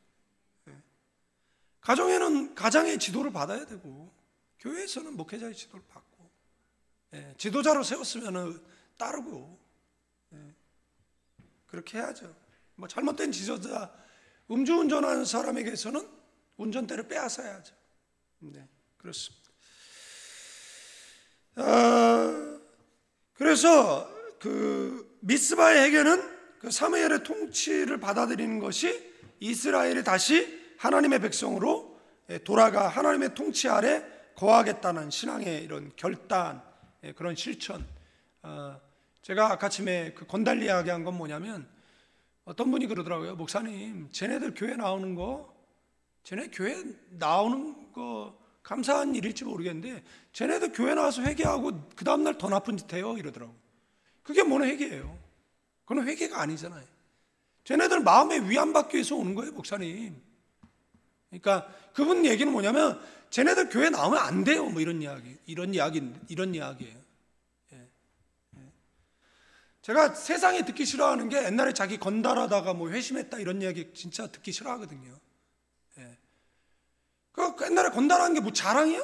가정에는 가장의 지도를 받아야 되고, 교회에서는 목회자의 지도를 받고, 지도자로 세웠으면 따르고, 그렇게 해야죠. 뭐 잘못된 지도자, 음주운전하는 사람에게서는 운전대를 빼앗아야죠. 네, 그렇습니다. 그래서 그 미스바의 해결은 그 사무엘의 통치를 받아들이는 것이 이스라엘이 다시 하나님의 백성으로 돌아가 하나님의 통치 아래 거하겠다는 신앙의 이런 결단, 그런 실천. 제가 아까 아침에 그 건달 이야기한 건 뭐냐면 어떤 분이 그러더라고요. 목사님, 쟤네 교회 나오는 거 감사한 일일지 모르겠는데 쟤네들 교회 나와서 회개하고 그 다음날 더 나쁜 짓 해요 이러더라고요. 그게 뭐는 회개예요? 그건 회개가 아니잖아요. 쟤네들 마음에 위안받기 위해서 오는 거예요, 목사님. 그러니까 그분 얘기는 뭐냐면 쟤네들 교회 나오면 안 돼요, 뭐 이런 이야기예요. 제가 세상에 듣기 싫어하는 게 옛날에 자기 건달하다가 뭐 회심했다 이런 이야기 진짜 듣기 싫어하거든요. 그 옛날에 건달하는 게 뭐 자랑이야?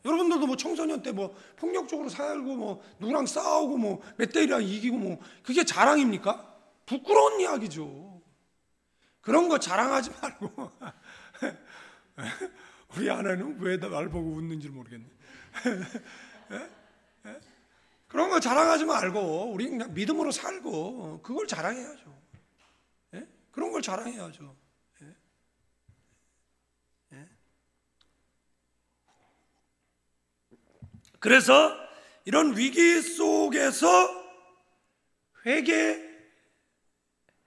여러분들도 뭐 청소년 때 뭐 폭력적으로 살고 뭐 누구랑 싸우고 뭐 몇 대 1이랑 이기고 뭐 그게 자랑입니까? 부끄러운 이야기죠. 그런 거 자랑하지 말고 우리 아내는 왜 날 보고 웃는지 모르겠네. 그런 거 자랑하지 말고 우리 그냥 믿음으로 살고 그걸 자랑해야죠. 그런 걸 자랑해야죠. 그래서 이런 위기 속에서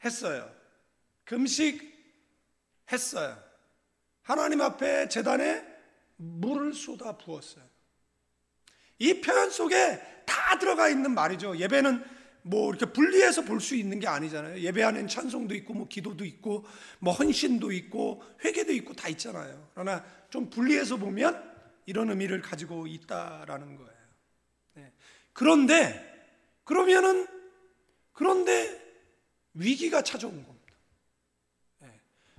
회개했어요. 금식했어요. 하나님 앞에 제단에 물을 쏟아 부었어요. 이 표현 속에 다 들어가 있는 말이죠. 예배는 뭐 이렇게 분리해서 볼 수 있는 게 아니잖아요. 예배 안에는 찬송도 있고 뭐 기도도 있고 뭐 헌신도 있고 회개도 있고 다 있잖아요. 그러나 좀 분리해서 보면 이런 의미를 가지고 있다라는 거예요. 그런데 위기가 찾아온 겁니다.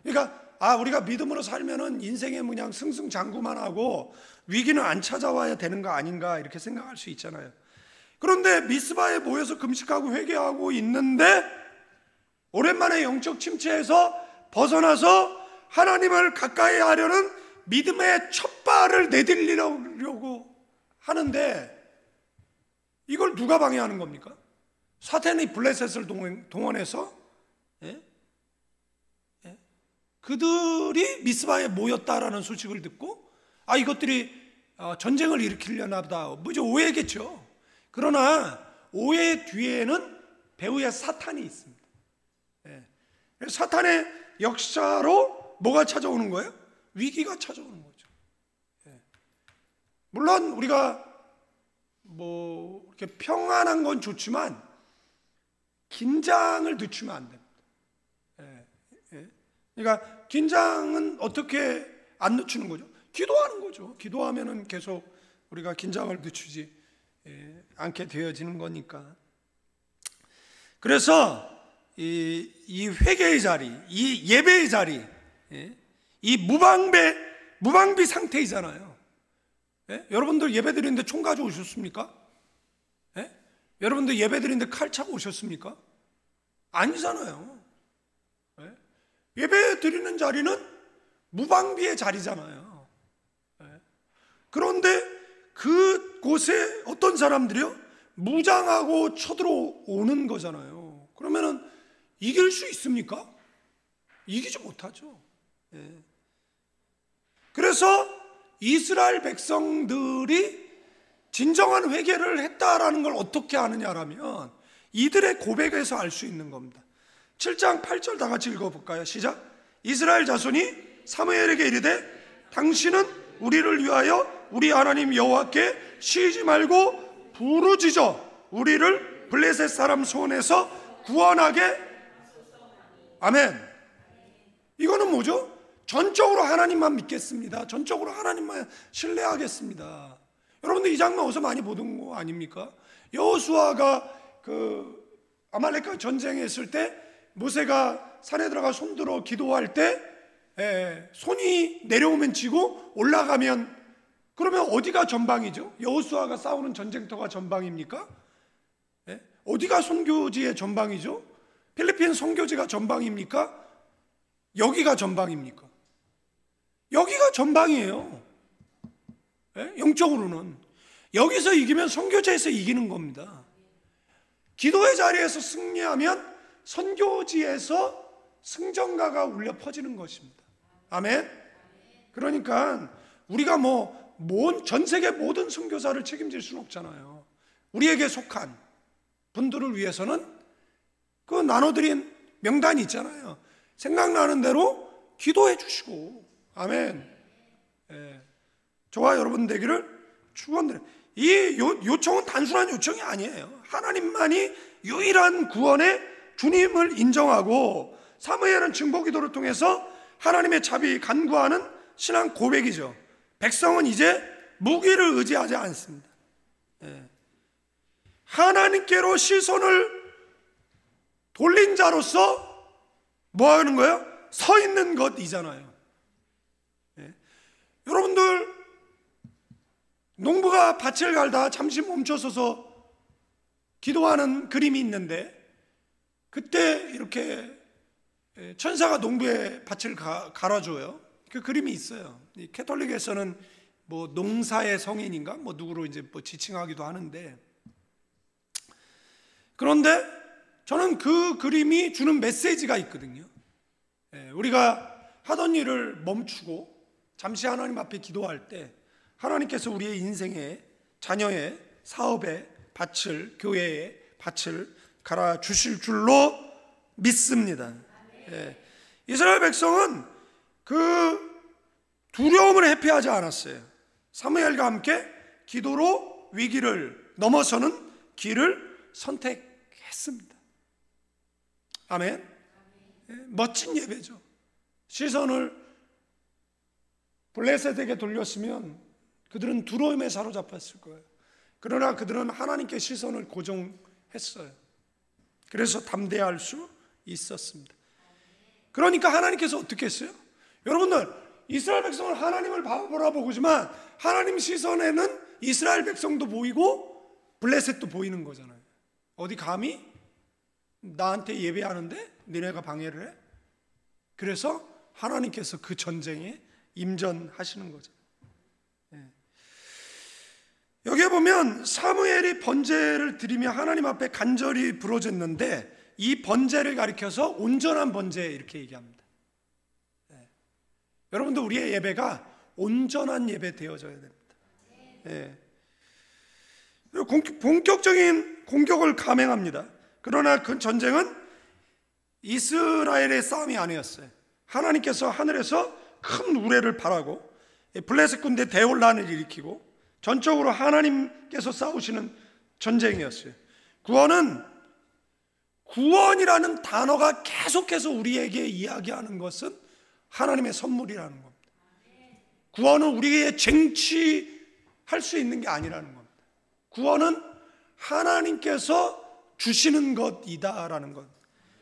그러니까 우리가 믿음으로 살면은 인생에 그냥 승승장구만 하고 위기는 안 찾아와야 되는 거 아닌가 이렇게 생각할 수 있잖아요. 그런데 미스바에 모여서 금식하고 회개하고 있는데 오랜만에 영적 침체에서 벗어나서 하나님을 가까이 하려는 믿음의 첫 발을 내디디려고 하는데 이걸 누가 방해하는 겁니까? 사탄이 블레셋을 동원해서 그들이 미스바에 모였다라는 소식을 듣고 이것들이 전쟁을 일으키려나 보다 뭐 이제 오해겠죠. 그러나 오해 뒤에는 배후에 사탄이 있습니다. 사탄의 역사로 뭐가 찾아오는 거예요? 위기가 찾아오는 거죠. 물론 우리가 뭐 이렇게 평안한 건 좋지만 긴장을 늦추면 안 됩니다. 그러니까 긴장은 어떻게 안 늦추는 거죠? 기도하는 거죠. 기도하면은 계속 우리가 긴장을 늦추지 않게 되어지는 거니까. 그래서 이 회개의 자리, 이 예배의 자리, 이 무방비 상태이잖아요. 여러분들 예배 드리는데 총 가지고 오셨습니까? 여러분들 예배 드리는데 칼 차고 오셨습니까? 아니잖아요. 예배 드리는 자리는 무방비의 자리잖아요. 그런데 그곳에 어떤 사람들이요? 무장하고 쳐들어오는 거잖아요. 그러면은 이길 수 있습니까? 이기지 못하죠. 그래서 이스라엘 백성들이 진정한 회개를 했다라는 걸 어떻게 아느냐라면 이들의 고백에서 알 수 있는 겁니다. 7장 8절 다 같이 읽어볼까요? 시작. 이스라엘 자손이 사무엘에게 이르되 당신은 우리를 위하여 우리 하나님 여호와께 쉬지 말고 부르짖어 우리를 블레셋 사람 손에서 구원하게. 아멘. 이거는 뭐죠? 전적으로 하나님만 믿겠습니다. 전적으로 하나님만 신뢰하겠습니다. 여러분들 이 장면 어디서 많이 보던 거 아닙니까? 여호수아가 그 아말렉과 전쟁했을 때 모세가 산에 들어가 손들어 기도할 때 손이 내려오면 지고 올라가면, 그러면 어디가 전방이죠? 여호수아가 싸우는 전쟁터가 전방입니까? 어디가 선교지의 전방이죠? 필리핀 선교지가 전방입니까? 여기가 전방입니까? 여기가 전방이에요. 영적으로는 여기서 이기면 선교지에서 이기는 겁니다. 기도의 자리에서 승리하면 선교지에서 승전가가 울려 퍼지는 것입니다. 아멘. 그러니까 우리가 전 세계 모든 선교사를 책임질 수는 없잖아요. 우리에게 속한 분들을 위해서는 그 나눠드린 명단이 있잖아요. 생각나는 대로 기도해 주시고. 아멘. 저와 여러분 되기를 축원드려요. 이 요청은 단순한 요청이 아니에요. 하나님만이 유일한 구원의 주님을 인정하고 사무엘은 증거기도를 통해서 하나님의 자비 간구하는 신앙 고백이죠. 백성은 이제 무기를 의지하지 않습니다. 하나님께로 시선을 돌린 자로서 뭐 하는 거예요? 서 있는 것이잖아요. 여러분들 농부가 밭을 갈다 잠시 멈춰서서 기도하는 그림이 있는데, 그때 이렇게 천사가 농부의 밭을 갈아줘요. 그 그림이 있어요. 이 캐톨릭에서는 농사의 성인인가 누구로 이제 지칭하기도 하는데, 그런데 저는 그 그림이 주는 메시지가 있거든요. 우리가 하던 일을 멈추고 잠시 하나님 앞에 기도할 때 하나님께서 우리의 인생에, 자녀의, 사업의 밭을, 교회의 밭을 갈아주실 줄로 믿습니다. 이스라엘 백성은 그 두려움을 회피하지 않았어요. 사무엘과 함께 기도로 위기를 넘어서는 길을 선택했습니다. 아멘. 멋진 예배죠. 시선을 블레셋에게 돌렸으면 그들은 두려움에 사로잡혔을 거예요. 그러나 그들은 하나님께 시선을 고정했어요. 그래서 담대할 수 있었습니다. 그러니까 하나님께서 어떻게 했어요? 여러분들, 이스라엘 백성은 하나님을 바라보지만 하나님 시선에는 이스라엘 백성도 보이고 블레셋도 보이는 거잖아요. 어디 감히 나한테 예배하는데 너네가 방해를 해? 그래서 하나님께서 그 전쟁에 임전하시는 거죠. 여기에 보면 사무엘이 번제를 드리며 하나님 앞에 간절히 부르짖는데, 이 번제를 가리켜서 온전한 번제 이렇게 얘기합니다. 여러분들, 우리의 예배가 온전한 예배 되어져야 됩니다. 그리고 본격적인 공격을 감행합니다. 그러나 그 전쟁은 이스라엘의 싸움이 아니었어요. 하나님께서 하늘에서 큰 우레를 발하고 블레셋 군대 대혼란을 일으키고 전적으로 하나님께서 싸우시는 전쟁이었어요. 구원이라는 단어가 계속해서 우리에게 이야기하는 것은 하나님의 선물이라는 겁니다. 구원은 우리의 쟁취할 수 있는 게 아니라는 겁니다. 구원은 하나님께서 주시는 것이다라는 것,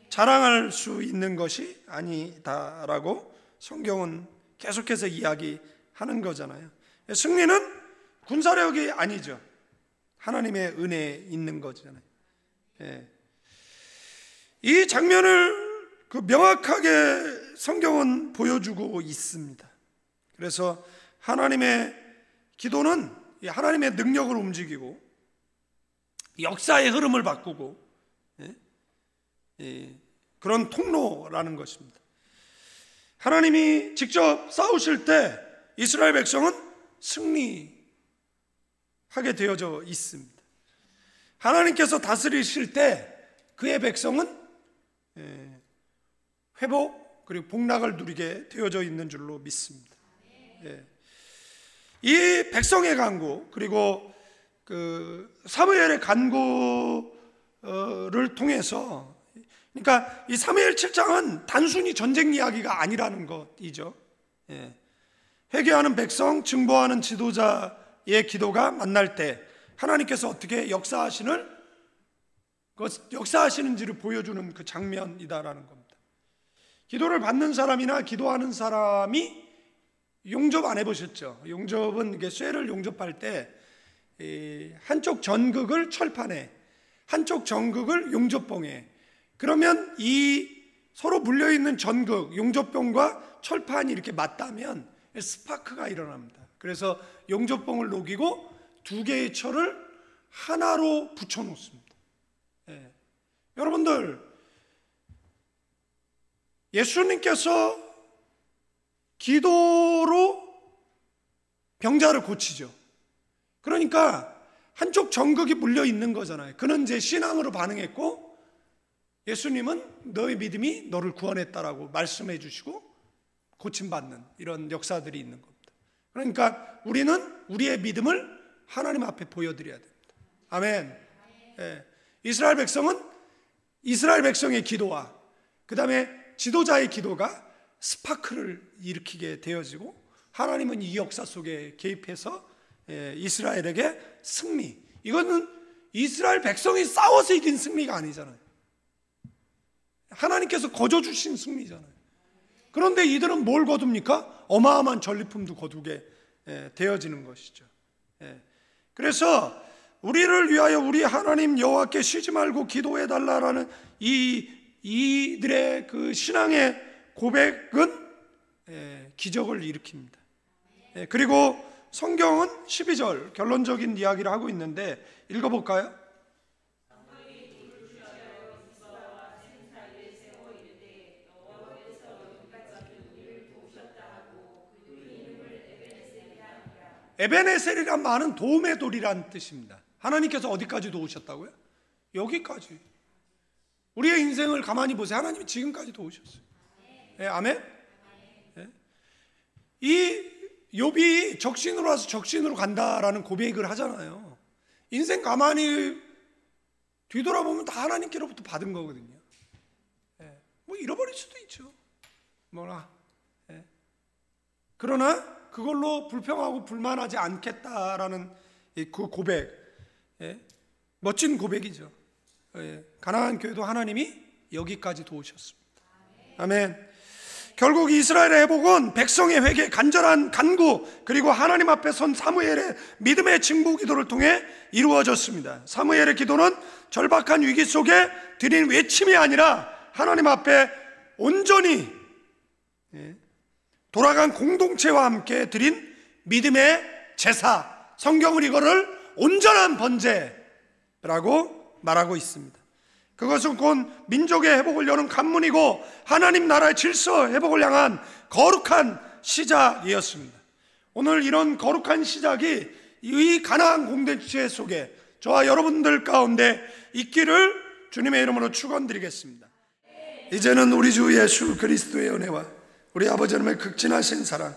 자랑할 수 있는 것이 아니다라고 성경은 계속해서 이야기하는 거잖아요. 승리는 군사력이 아니죠. 하나님의 은혜에 있는 거잖아요. 이 장면을 명확하게 성경은 보여주고 있습니다. 그래서 하나님의 기도는 하나님의 능력을 움직이고 역사의 흐름을 바꾸고 그런 통로라는 것입니다. 하나님이 직접 싸우실 때 이스라엘 백성은 승리하게 되어져 있습니다. 하나님께서 다스리실 때 그의 백성은 회복 그리고 복락을 누리게 되어져 있는 줄로 믿습니다. 이 백성의 간구 그리고 사무엘의 간구를 통해서, 그러니까 이 사무엘 7장은 단순히 전쟁 이야기가 아니라는 것이죠. 회개하는 백성, 증보하는 지도자의 기도가 만날 때 하나님께서 어떻게 역사하시는지를 보여주는 그 장면이다라는 겁니다. 기도를 받는 사람이나 기도하는 사람이 용접 안 해보셨죠? 용접은 이게 쇠를 용접할 때 한쪽 전극을 철판에, 한쪽 전극을 용접봉에, 그러면 이 서로 물려있는 전극, 용접봉과 철판이 이렇게 맞닿으면 스파크가 일어납니다. 그래서 용접봉을 녹이고 두 개의 철을 하나로 붙여 놓습니다. 여러분들, 예수님께서 기도로 병자를 고치죠. 그러니까 한쪽 전극이 물려 있는 거잖아요. 그는 이제 신앙으로 반응했고, 예수님은 너의 믿음이 너를 구원했다라고 말씀해 주시고 고침받는 이런 역사들이 있는 겁니다. 그러니까 우리는 우리의 믿음을 하나님 앞에 보여드려야 됩니다. 아멘. 이스라엘 백성은 이스라엘 백성의 기도와 그 다음에 지도자의 기도가 스파크를 일으키게 되어지고, 하나님은 이 역사 속에 개입해서 이스라엘에게 승리, 이거는 이스라엘 백성이 싸워서 이긴 승리가 아니잖아요. 하나님께서 거저주신 승리잖아요. 그런데 이들은 뭘 거둡니까? 어마어마한 전리품도 거두게 되어지는 것이죠. 그래서 우리를 위하여 우리 하나님 여호와께 쉬지 말고 기도해 달라라는 이들의 그 신앙의 고백은 기적을 일으킵니다. 그리고 성경은 12절 결론적인 이야기를 하고 있는데 읽어볼까요? 에베네셀이란 말은 도움의 돌이라는 뜻입니다. 하나님께서 어디까지 도우셨다고요? 여기까지. 우리의 인생을 가만히 보세요. 하나님이 지금까지 도우셨어요. 아멘? 이 욥이 적신으로 와서 적신으로 간다라는 고백을 하잖아요. 인생 가만히 뒤돌아보면 다 하나님께로부터 받은 거거든요. 뭐 잃어버릴 수도 있죠. 그러나 그걸로 불평하고 불만하지 않겠다라는 그 고백, 멋진 고백이죠. 가나안 교회도 하나님이 여기까지 도우셨습니다. 아멘. 결국 이스라엘의 회복은 백성의 회개, 간절한 간구, 그리고 하나님 앞에 선 사무엘의 믿음의 증보 기도를 통해 이루어졌습니다. 사무엘의 기도는 절박한 위기 속에 드린 외침이 아니라 하나님 앞에 온전히 돌아간 공동체와 함께 드린 믿음의 제사, 성경은 이거를 온전한 번제라고 말하고 있습니다. 그것은 곧 민족의 회복을 여는 관문이고 하나님 나라의 질서 회복을 향한 거룩한 시작이었습니다. 오늘 이런 거룩한 시작이 이 가나안 공동체 속에 저와 여러분들 가운데 있기를 주님의 이름으로 축원드리겠습니다. 이제는 우리 주 예수 그리스도의 은혜와 우리 아버지 하나님의 극진하신 사랑,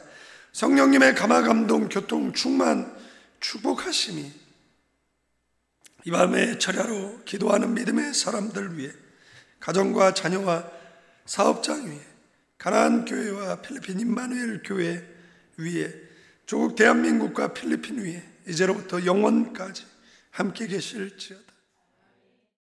성령님의 감화감동 교통 충만 축복하심이 이 밤에 철야로 기도하는 믿음의 사람들 위해, 가정과 자녀와 사업장 위에, 가나안 교회와 필리핀 임마누엘 교회 위에, 조국 대한민국과 필리핀 위에 이제로부터 영원까지 함께 계실지어다.